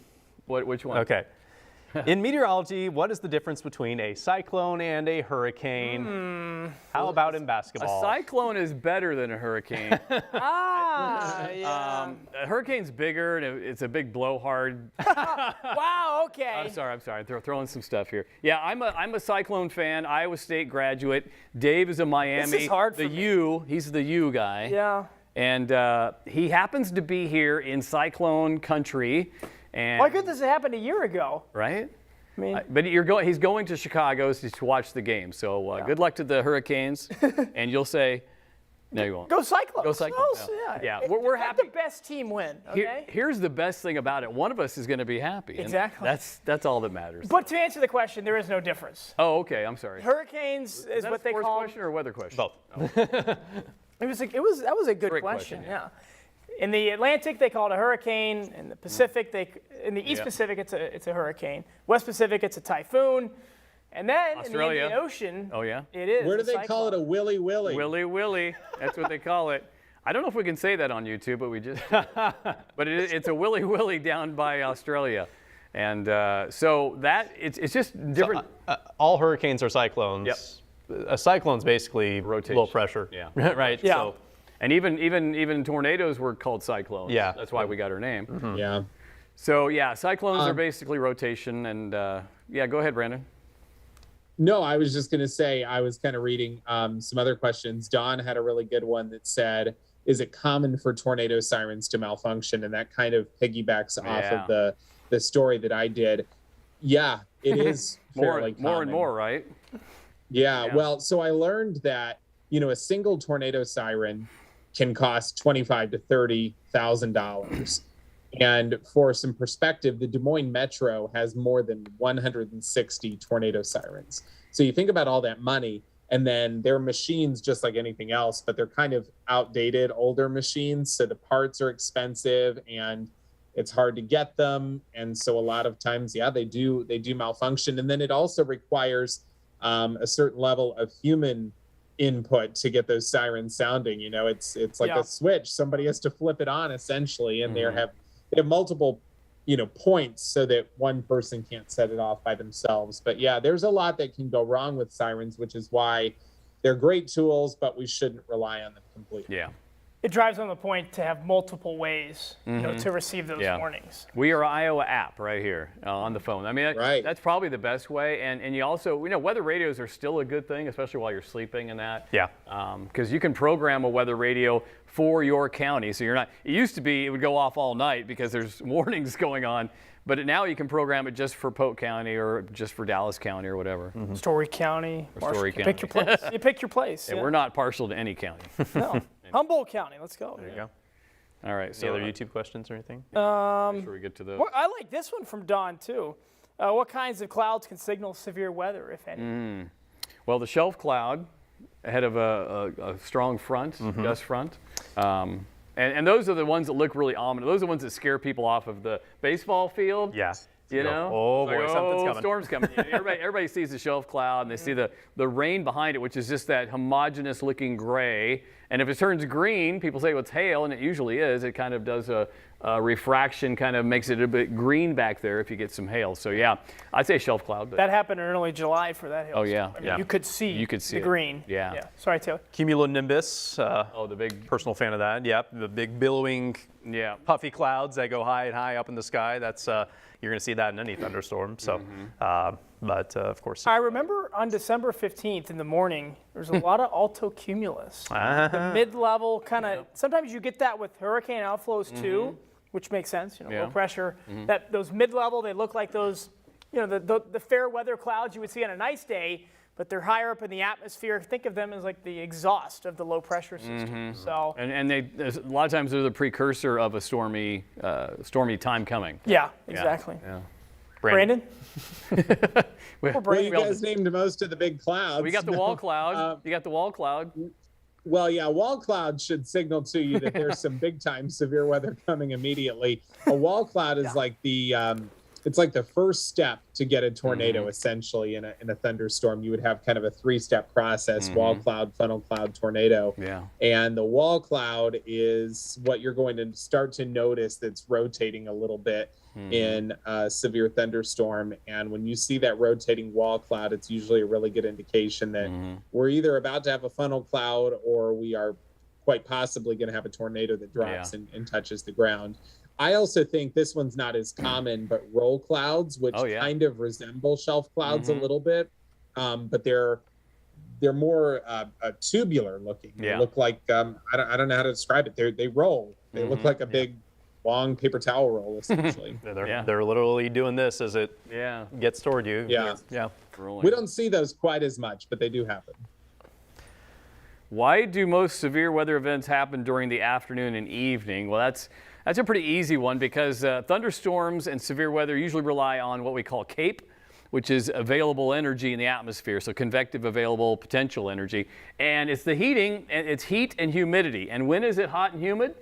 Which one? Okay. In meteorology, what is the difference between a cyclone and a hurricane? How about in basketball? A cyclone is better than a hurricane. Yeah. A hurricane's bigger, and it's a big blowhard. Wow, okay. I'm sorry. Throwing some stuff here. Yeah, I'm a Cyclone fan, Iowa State graduate. Dave is a Miami. This is hard for me. He's the U guy. Yeah. And he happens to be here in Cyclone country. And why couldn't this have happened a year ago? Right? I mean, but he's going to Chicago to watch the game. So good luck to the Hurricanes. And you'll say, no, you won't. Go Cyclones. Go Cyclones. Yeah. We're happy. Let the best team win. Okay. Here's the best thing about it. One of us is going to be happy. Exactly. That's all that matters. But to answer the question, there is no difference. Oh, okay. I'm sorry. Hurricanes is what they call. Sports question or weather question? Both. Oh. That was a good Great question. Yeah. In the Atlantic, they call it a hurricane. In the Pacific, in the East Pacific, it's a hurricane. West Pacific, it's a typhoon. And then Australia. in the Indian Ocean, oh yeah, it is. Where do they call it? A willy willy? Willy willy. That's what they call it. I don't know if we can say that on YouTube, but we just. But it's a willy willy down by Australia, and so that it's just different. So, all hurricanes are cyclones. Yep. A cyclone's basically rotation. Low pressure. Yeah. Right. Yeah. So, and even tornadoes were called cyclones. Yeah. That's why we got our name. Mm-hmm. Yeah. So yeah, cyclones are basically rotation, and go ahead, Brandon. No, I was just going to say, I was kind of reading some other questions. Don had a really good one that said, is it common for tornado sirens to malfunction? And that kind of piggybacks off of the story that I did. Yeah, it is fairly common. More and more, right? Yeah, well, so I learned that, a single tornado siren can cost $25,000 to $30,000. And for some perspective, the Des Moines Metro has more than 160 tornado sirens. So you think about all that money, and then they're machines just like anything else, but they're kind of outdated, older machines. So the parts are expensive and it's hard to get them. And so a lot of times, they do malfunction. And then it also requires a certain level of human input to get those sirens sounding. It's like a switch. Somebody has to flip it on essentially, and they have multiple, points so that one person can't set it off by themselves. But yeah, there's a lot that can go wrong with sirens, which is why they're great tools, but we shouldn't rely on them completely. Yeah. It drives home the point to have multiple ways to receive those warnings. We are Iowa app right here on the phone. I mean, that's probably the best way. And you also, weather radios are still a good thing, especially while you're sleeping and that. Yeah. Because you can program a weather radio for your county. So you're not, it used to be it would go off all night because there's warnings going on. But now you can program it just for Polk County or just for Dallas County or whatever. Story County. Story County. Pick your place. You pick your place. Yeah, we're not partial to any county. No. Humboldt County. Let's go. There you go. All right. So, any other YouTube questions or anything? Make sure we get to those. I like this one from Don too. What kinds of clouds can signal severe weather, if any? Well, the shelf cloud ahead of a strong front, gust front. And those are the ones that look really ominous. Those are the ones that scare people off of the baseball field. Yeah. You know? Oh boy, something's coming. Storm's coming. Everybody sees the shelf cloud and they see the rain behind it, which is just that homogeneous looking gray. And if it turns green, people say, well, it's hail, and it usually is. It kind of does a refraction, kind of makes it a bit green back there if you get some hail. So yeah, I'd say shelf cloud. But that happened in early July for that hail. Oh yeah, I mean, you could see the green. Yeah. Sorry, Taylor. Cumulonimbus. The big personal fan of that. Yep, the big billowing, puffy clouds that go high and high up in the sky. That's you're going to see that in any thunderstorm. So, but of course. I remember on December 15th in the morning, there's a lot of altocumulus. The mid-level kind of. Sometimes you get that with hurricane outflows too, which makes sense. Low pressure. That those mid-level, they look like those, the fair weather clouds you would see on a nice day, but they're higher up in the atmosphere. Think of them as like the exhaust of the low pressure system. So. And they a lot of times they're the precursor of a stormy time coming. Yeah, exactly. Yeah. Brandon? Well, you guys named most of the big clouds. We got the wall cloud. You got the wall cloud. Well, yeah, wall cloud should signal to you that there's some big time severe weather coming immediately. A wall cloud is like the it's like the first step to get a tornado essentially in a thunderstorm. You would have kind of a 3-step process: wall cloud, funnel cloud, tornado. Yeah. And the wall cloud is what you're going to start to notice that's rotating a little bit in a severe thunderstorm. And when you see that rotating wall cloud, it's usually a really good indication that we're either about to have a funnel cloud or we are quite possibly going to have a tornado that drops and touches the ground. I also think this one's not as common, but roll clouds, which kind of resemble shelf clouds a little bit, but they're more tubular looking. They look like I don't know how to describe it. They roll. They look like a big long paper towel roll essentially. They're literally doing this as it gets toward you. Yeah. We don't see those quite as much, but they do happen. Why do most severe weather events happen during the afternoon and evening? Well, that's a pretty easy one because thunderstorms and severe weather usually rely on what we call CAPE, which is available energy in the atmosphere, so convective available potential energy. And it's the heating, and it's heat and humidity. And when is it hot and humid?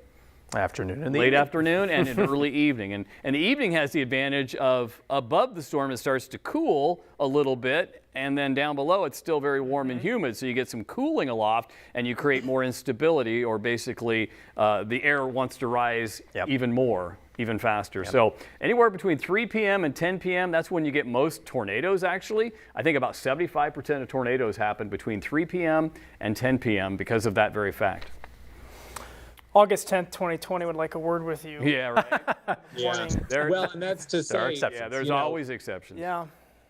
Afternoon and late afternoon and in early evening. And the evening has the advantage of above the storm it starts to cool a little bit, and then down below it's still very warm and humid, so you get some cooling aloft and you create more instability, or basically the air wants to rise even more, even faster. So anywhere between 3 p.m. and 10 p.m., that's when you get most tornadoes actually. I think about 75% of tornadoes happen between 3 p.m. and 10 p.m. because of that very fact. August 10th, 2020 would like a word with you. Yeah, right. Well, and that's to say, there's always exceptions. Yeah.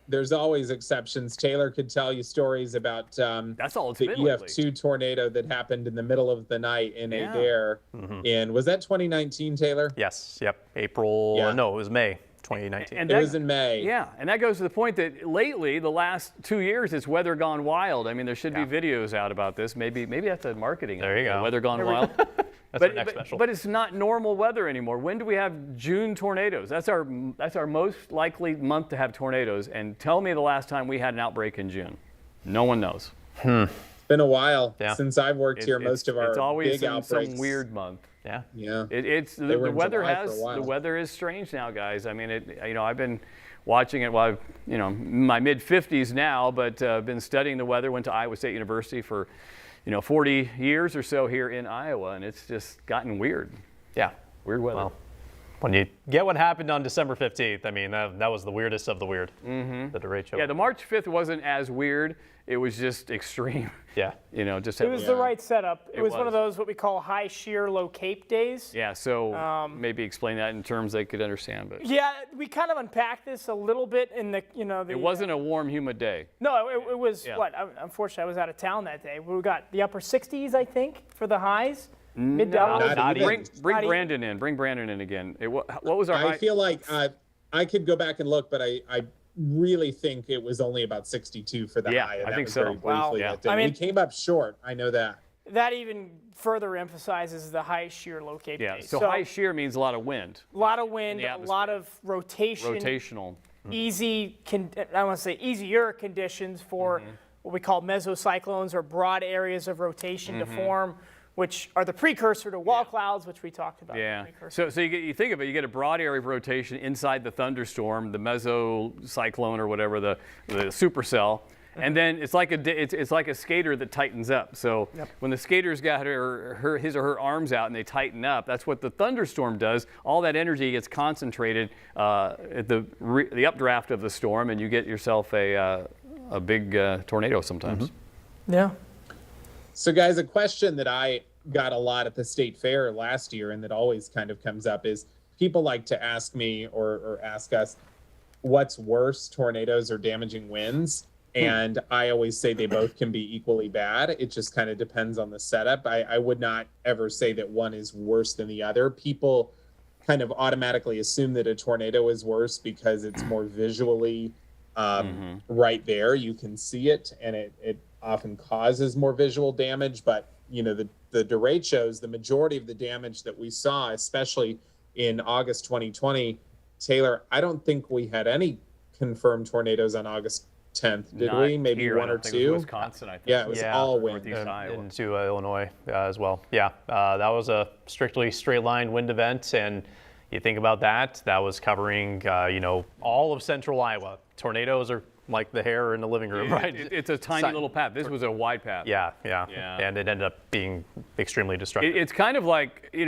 There's always exceptions. Taylor could tell you stories about that's all it's the been EF2 tornado that happened in the middle of the night in Adair. And was that 2019, Taylor? Yes. Yep. April. Yeah. No, it was May 2019. And it was in May. Yeah, and that goes to the point that lately, the last 2 years, it's weather gone wild. I mean, there should be videos out about this. Maybe that's a marketing. There you go. Weather gone wild. That's our next special. But it's not normal weather anymore. When do we have June tornadoes? That's our most likely month to have tornadoes. And tell me the last time we had an outbreak in June. No one knows. It's been a while since I've worked here. Most of our it's always big outbreaks. some weird month. Yeah. The weather the weather is strange now, guys. I mean, I've been watching it while in my mid 50s now, but been studying the weather. Went to Iowa State University for 40 years or so here in Iowa, and it's just gotten weird. Yeah. Weird weather. Well, when you get what happened on December 15th, I mean, that was the weirdest of the weird. The derecho. Yeah, the March 5th wasn't as weird. It was just extreme. Yeah. It was the right setup. It was one of those what we call high shear, low cape days. Yeah, so maybe explain that in terms they could understand. But yeah, we kind of unpacked this a little bit in the, It wasn't a warm, humid day. No, it was unfortunately, I was out of town that day. We got the upper 60s, I think, for the highs. Bring Brandon in. Bring Brandon in again. What was our high? I feel like I could go back and look, but I really think it was only about 62 for the high. And I think was so. Very briefly Yeah. that day. We came up short. I know that. That even further emphasizes the high shear, low cape days. So high shear means a lot of wind. A lot of wind, a lot of rotation. Rotational. I want to say easier conditions for what we call mesocyclones, or broad areas of rotation to form, which are the precursor to wall clouds, which we talked about. Yeah. So you think of it, you get a broad area of rotation inside the thunderstorm, the mesocyclone or whatever, the supercell. And then it's like a skater that tightens up. So when the skater's got his or her arms out and they tighten up, that's what the thunderstorm does. All that energy gets concentrated at the updraft of the storm, and you get yourself a big tornado sometimes. Yeah. So guys, a question that I got a lot at the state fair last year and that always kind of comes up is people like to ask me or ask us, what's worse, tornadoes or damaging winds? And I always say they both can be equally bad. It just kind of depends on the setup. I would not ever say that one is worse than the other. People kind of automatically assume that a tornado is worse because it's more visually right there. You can see it, and it often causes more visual damage. But, you know, the derechos, the majority of the damage that we saw, especially in August 2020, Taylor, I don't think we had any confirmed tornadoes on August 10th, did we? Maybe here, one or two. It was Wisconsin, I think. Yeah, it was all wind. Into Illinois as well. Yeah, that was a strictly straight line wind event, and you think about that, that was covering, all of central Iowa. Tornadoes are like the hair in the living room, right? It's a tiny little path. This was a wide path. Yeah. And it ended up being extremely destructive. It's kind of like, you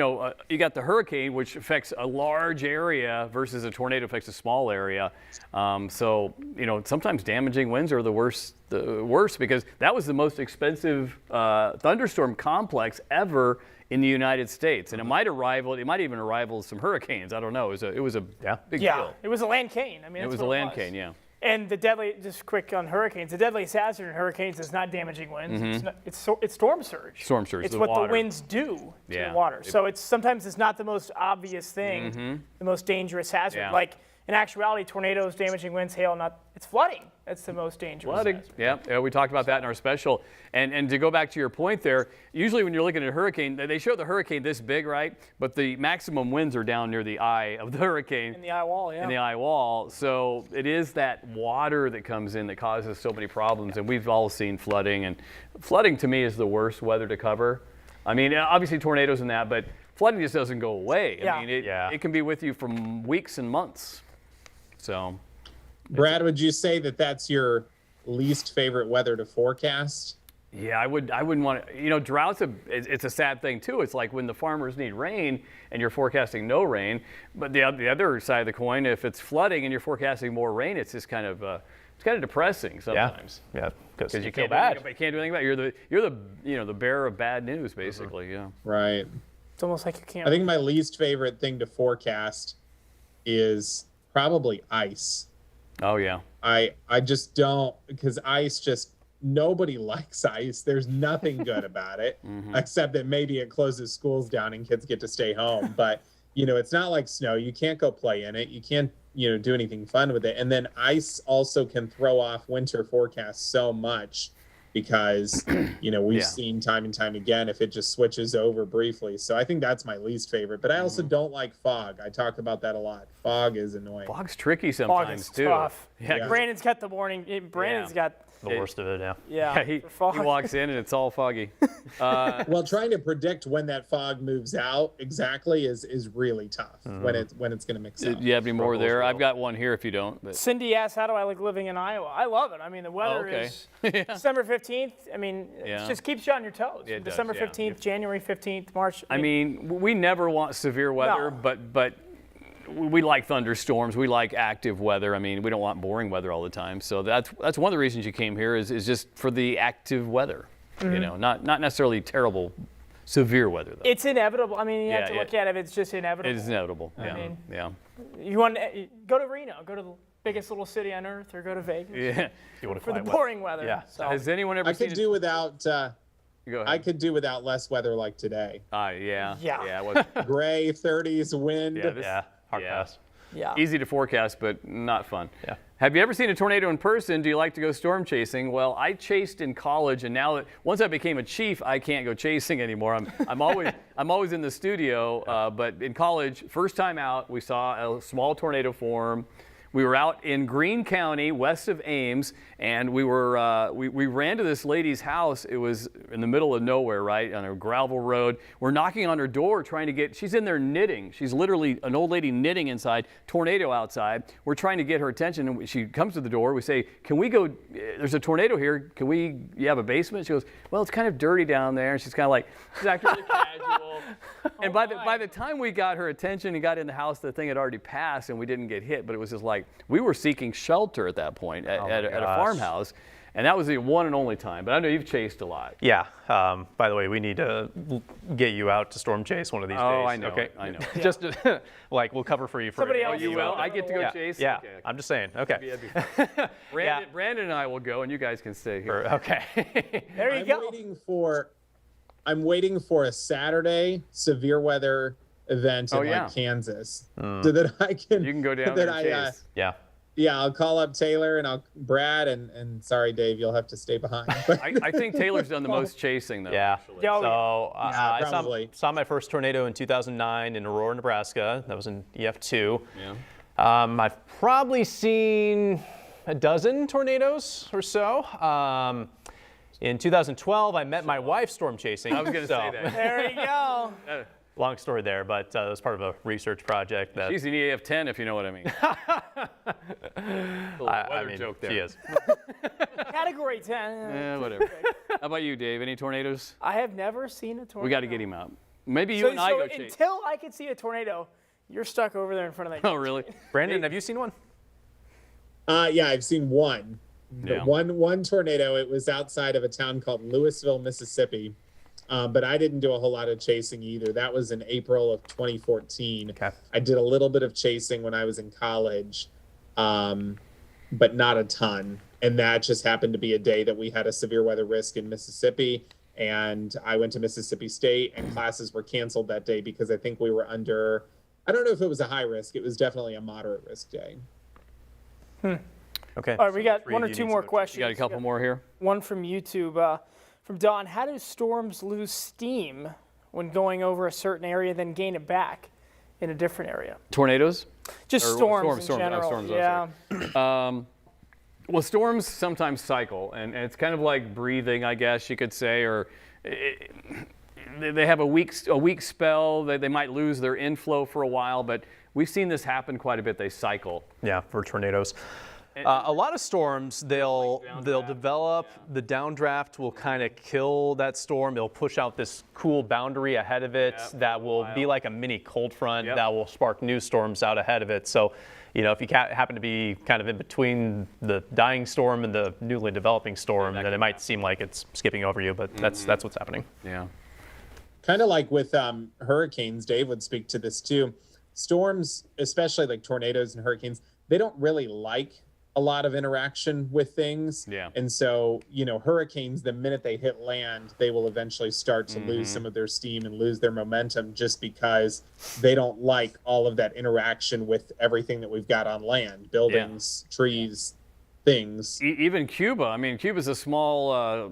got the hurricane, which affects a large area versus a tornado affects a small area. Sometimes damaging winds are the worst because that was the most expensive thunderstorm complex ever in the United States, and it might even rival some hurricanes. I don't know. It was a big deal. It was a land cane. I mean, it was a land cane. Yeah. And just quick on hurricanes, the deadliest hazard in hurricanes is not damaging winds. It's storm surge. Storm surge. It's what the winds do to the water. So sometimes it's not the most obvious thing, the most dangerous hazard. Yeah. Like in actuality, tornadoes, damaging winds, hail, it's flooding. That's the most dangerous. Flooding. Yeah, we talked about that in our special. And to go back to your point there, usually when you're looking at a hurricane, they show the hurricane this big, right? But the maximum winds are down near the eye of the hurricane. In the eye wall, yeah. In the eye wall. So it is that water that comes in that causes so many problems. And we've all seen flooding. And flooding to me is the worst weather to cover. I mean, obviously tornadoes and that, but flooding just doesn't go away. Yeah. I mean, it can be with you for weeks and months. So, Brad, would you say that that's your least favorite weather to forecast? Yeah, I wouldn't want to. Droughts. It's a sad thing too. It's like when the farmers need rain and you're forecasting no rain. But the other side of the coin, if it's flooding and you're forecasting more rain, it's just kind of depressing sometimes. Yeah, because you can't do anything about it. You're the bearer of bad news, basically. Yeah. Right. It's almost like you can't. I think my least favorite thing to forecast is probably ice. Oh yeah. I just don't, because ice just, nobody likes ice. There's nothing good about it, except that maybe it closes schools down and kids get to stay home. But, it's not like snow. You can't go play in it. You can't, do anything fun with it. And then ice also can throw off winter forecasts so much because, we've seen time and time again if it just switches over briefly. So I think that's my least favorite. But I also don't like fog. I talk about that a lot. Fog is annoying. Fog's tricky sometimes, Fog is too. Tough. Yeah. Brandon's got the warning. Brandon's got the worst of it, yeah. Yeah, he walks in and it's all foggy. Well, trying to predict when that fog moves out exactly is really tough when it's going to mix up. Do you have any more there? I've got one here if you don't. But. Cindy asks, how do I like living in Iowa? I love it. I mean, the weather is December 15th. I mean, it just keeps you on your toes. It December does, 15th, January 15th, March. I mean, we never want severe weather, but we like thunderstorms. We like active weather. I mean, we don't want boring weather all the time. So that's one of the reasons you came here is just for the active weather. Not necessarily terrible, severe weather though. It's inevitable. I mean, you have to look at it. It's just inevitable. It's inevitable. I mean, You want to go to Reno, go to the biggest little city on earth, or go to Vegas. Yeah. For the boring weather. Yeah. So. Has anyone ever? I could do without. Go ahead. I could do without less weather like today. Yeah. Gray, 30s, wind. Hard pass. Yeah. Easy to forecast, but not fun. Yeah. Have you ever seen a tornado in person? Do you like to go storm chasing? Well, I chased in college, and now that once I became a chief, I can't go chasing anymore. I'm always in the studio. But in college, first time out, we saw a small tornado form. We were out in Greene County, west of Ames, and we were we ran to this lady's house. It was in the middle of nowhere, right, on a gravel road. We're knocking on her door trying to get, she's in there knitting. She's literally an old lady knitting inside, tornado outside. We're trying to get her attention, and she comes to the door. We say, can we go, there's a tornado here. Can you have a basement? She goes, well, it's kind of dirty down there. And she's kind of like, she's acting really casual. And by the time we got her attention and got in the house, the thing had already passed and we didn't get hit. But it was just like, we were seeking shelter at that point at a farmhouse. And that was the one and only time. But I know you've chased a lot. Yeah. By the way, we need to get you out to storm chase one of these days. Oh, I know. Okay. I know. Just like we'll cover for you. Somebody else. Oh, you will? I get to go chase? Yeah. Okay. I'm just saying. Okay. Brandon and I will go, and you guys can stay here. Okay. There you go. I'm waiting for a Saturday severe weather event in yeah. like Kansas, so that I can. You can go down there and chase. Yeah, I'll call up Taylor and Brad and sorry, Dave, you'll have to stay behind. I think Tayller's done the most chasing though. Yeah. Actually. So probably. I saw my first tornado in 2009 in Aurora, Nebraska. That was in EF2. Yeah. I've probably seen a dozen tornadoes or so. In 2012, I met my wife storm chasing. I was going to say that. There you go. Long story there, but it was part of a research project. That She's an EF10, if you know what I mean. I mean, joke there. she is. Category 10. Yeah, whatever. How about you, Dave? Any tornadoes? I have never seen a tornado. We got to get him out. Maybe you and I go chase. Until I can see a tornado, you're stuck over there in front of that. Oh, really? Brandon, have you seen one? Yeah, I've seen one. Yeah. One tornado. It was outside of a town called Louisville, Mississippi. But I didn't do a whole lot of chasing either. That was in April of 2014. Okay. I did a little bit of chasing when I was in college, but not a ton. And that just happened to be a day that we had a severe weather risk in Mississippi. And I went to Mississippi State, and classes were canceled that day because I think we were under, I don't know if it was a high risk. It was definitely a moderate risk day. Okay. All right, we got one or two more questions. You got a couple more here? One from YouTube. From Don, how do storms lose steam when going over a certain area, then gain it back in a different area? Tornadoes? Just storms in general. Storms, yeah. Well, storms sometimes cycle, and it's kind of like breathing, I guess you could say, or they have a weak spell. They might lose their inflow for a while, but we've seen this happen quite a bit. They cycle. Yeah, for tornadoes. A lot of storms, they'll develop, the downdraft will kind of kill that storm. It'll push out this cool boundary ahead of it that will be like a mini cold front that will spark new storms out ahead of it. So, if you happen to be kind of in between the dying storm and the newly developing storm, then it might seem like it's skipping over you, but that's what's happening. Yeah. Kind of like with hurricanes, Dave would speak to this too. Storms, especially like tornadoes and hurricanes, they don't really like a lot of interaction with things. Yeah. And so, hurricanes, the minute they hit land, they will eventually start to lose some of their steam and lose their momentum just because they don't like all of that interaction with everything that we've got on land, buildings, trees, things. Even Cuba. I mean, Cuba's a small,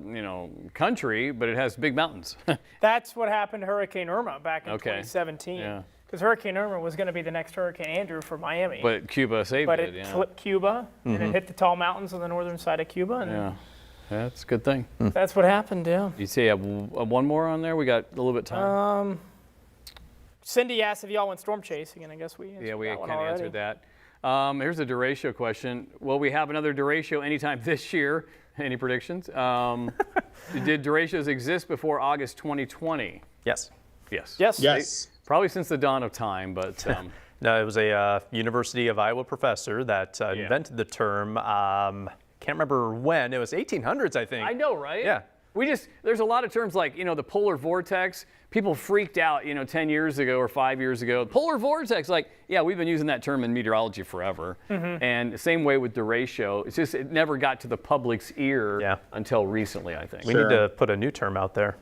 country, but it has big mountains. That's what happened to Hurricane Irma back in 2017. Yeah. Because Hurricane Irma was going to be the next Hurricane Andrew for Miami. But Cuba saved it. But it flipped Cuba, and it hit the tall mountains on the northern side of Cuba. And that's a good thing. That's what happened, yeah. You say you have one more on there? We got a little bit of time. Cindy asked if y'all went storm chasing, and I guess we answered we that one kind of already. answered that. Here's a derecho question. Will we have another derecho anytime this year? Any predictions? Did derechos exist before August 2020? Yes. Yes. Probably since the dawn of time, but... No, it was a University of Iowa professor that invented the term. Can't remember when. It was 1800s, I think. I know, right? Yeah. There's a lot of terms like, the polar vortex. People freaked out, 10 years ago or 5 years ago. Polar vortex, we've been using that term in meteorology forever. And the same way with derecho. It's just, it never got to the public's ear until recently, I think. We need to put a new term out there.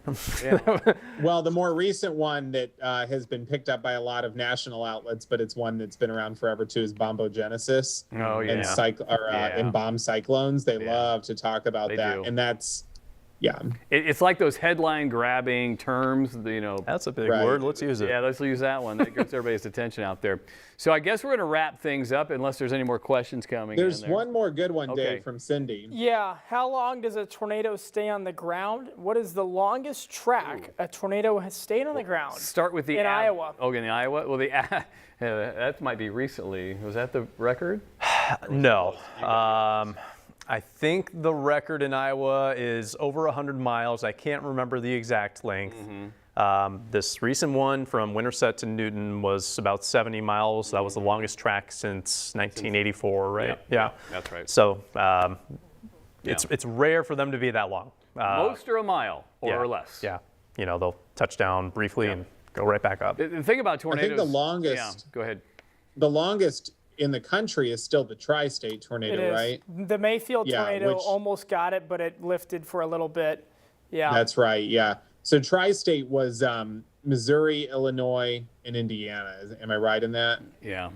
Well, the more recent one that has been picked up by a lot of national outlets, but it's one that's been around forever too, is bombogenesis. Oh, yeah. And bomb cyclones. They love to talk about that. do. And that's Yeah. It's like those headline grabbing terms, That's a big word. Let's use it. Yeah, let's use that one. That gets everybody's attention out there. So I guess we're going to wrap things up unless there's any more questions coming in. There's one more good one, Dave, from Cindy. Yeah. How long does a tornado stay on the ground? What is the longest track a tornado has stayed on the ground? Start with the in Iowa. Oh, in Iowa? Well, that might be recently. Was that the record? No. I think the record in Iowa is over 100 miles. I can't remember the exact length. This recent one from Winterset to Newton was about 70 miles. That was the longest track since 1984, right? Yeah, that's right. So it's rare for them to be that long. Most are a mile or less. Yeah. They'll touch down briefly and go right back up. The thing about tornadoes. I think the longest. Yeah, go ahead. The longest in the country is still the tri-state tornado, right? The Mayfield tornado almost got it, but it lifted for a little bit. Yeah. That's right. Yeah. So tri-state was Missouri, Illinois, and Indiana. Am I right in that? Yeah.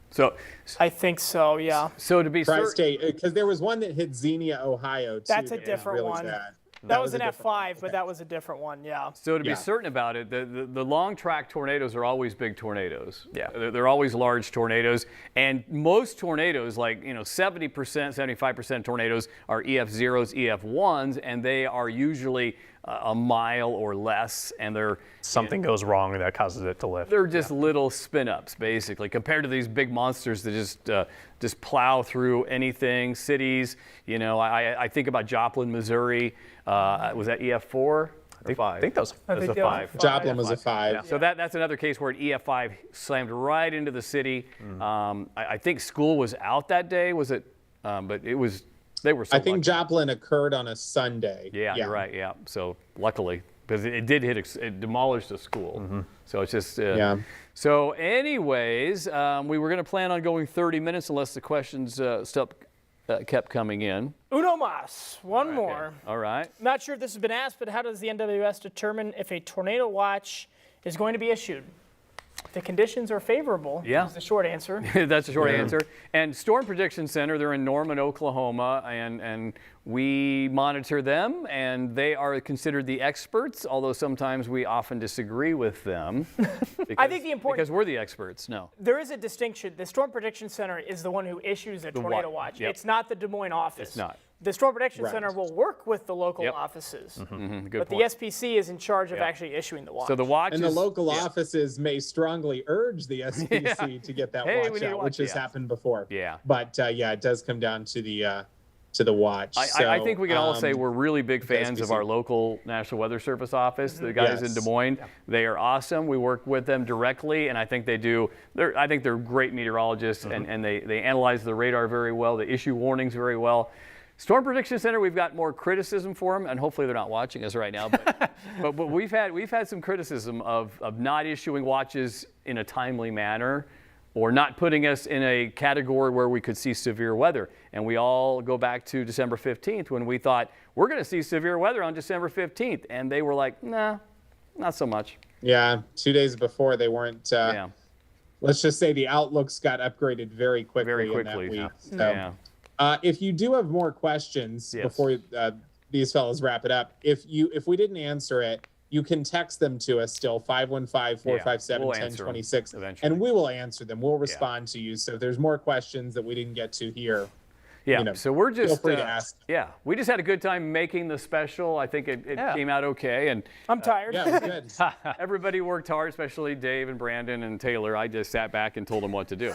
So I think so. Yeah. So to be tri-state, because there was one that hit Xenia, Ohio, too. That's a different one. Bad. That was an F5, but that was a different one, yeah. So to be certain about it, the long track tornadoes are always big tornadoes. Yeah. They're always large tornadoes. And most tornadoes, like 70%, 75% tornadoes are EF0s, EF1s, and they are usually a mile or less, and they're something goes wrong that causes it to lift. They're just little spin-ups, basically, compared to these big monsters that just plow through anything. Cities, I think about Joplin, Missouri. Was that EF4 or 5? I think that was a 5. Joplin was a 5. Yeah. So that's another case where an EF5 slammed right into the city. I think school was out that day. Was it? But it was. They were so I think lucky. Joplin occurred on a Sunday. Yeah, you're right. Yeah. So luckily, because it did hit, it demolished a school. So it's just. So anyways, we were going to plan on going 30 minutes unless the questions kept coming in. Uno mas. One more. Okay. All right. Not sure if this has been asked, but how does the NWS determine if a tornado watch is going to be issued? The conditions are favorable. Yeah. Is the short answer. That's the short answer. And Storm Prediction Center, they're in Norman, Oklahoma, and we monitor them, and they are considered the experts, although sometimes we often disagree with them. I think the important... Because we're the experts, no. There is a distinction. The Storm Prediction Center is the one who issues a tornado watch. Yep. It's not the Des Moines office. It's not. The Storm Prediction Center will work with the local offices, Good but point. the SPC is in charge of actually issuing the watch. So the watch and the local offices may strongly urge the SPC to get that watch out, which has happened before. Yeah. But it does come down to the watch. I think we can all say we're really big fans of our local National Weather Service office. The guys in Des Moines, they are awesome. We work with them directly, and I think they do. I think they're great meteorologists, and they analyze the radar very well. They issue warnings very well. Storm Prediction Center, we've got more criticism for them, and hopefully they're not watching us right now. But we've had some criticism of not issuing watches in a timely manner, or not putting us in a category where we could see severe weather. And we all go back to December 15th when we thought we're going to see severe weather on December 15th, and they were like, nah, not so much. Yeah, 2 days before they weren't. Let's just say the outlooks got upgraded very quickly. In that week. So, if you do have more questions before these fellows wrap it up, if we didn't answer it, you can text them to us still, 515-457-1026, and we will answer them. We'll respond to you. So if there's more questions that we didn't get to here, so we're just feel free to ask. We just had a good time making the special. I think it came out okay, and I'm tired. Yeah, it was good. Everybody worked hard, especially Dave and Brandon and Taylor. I just sat back and told them what to do.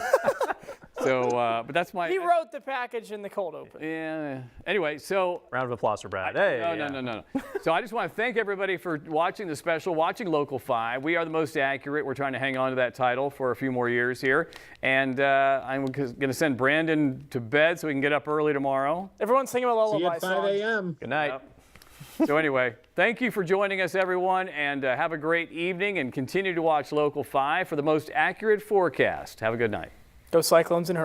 So, but that's my. He wrote the package in the cold open. Yeah. Anyway, so round of applause for Brad. No. So I just want to thank everybody for watching the special, watching Local 5. We are the most accurate. We're trying to hang on to that title for a few more years here, and I'm going to send Brandon to bed so we can get up early tomorrow. Everyone's singing a lullaby song. 5 a.m. Good night. So anyway, thank you for joining us, everyone, and have a great evening, and continue to watch Local 5 for the most accurate forecast. Have a good night. Go Cyclones and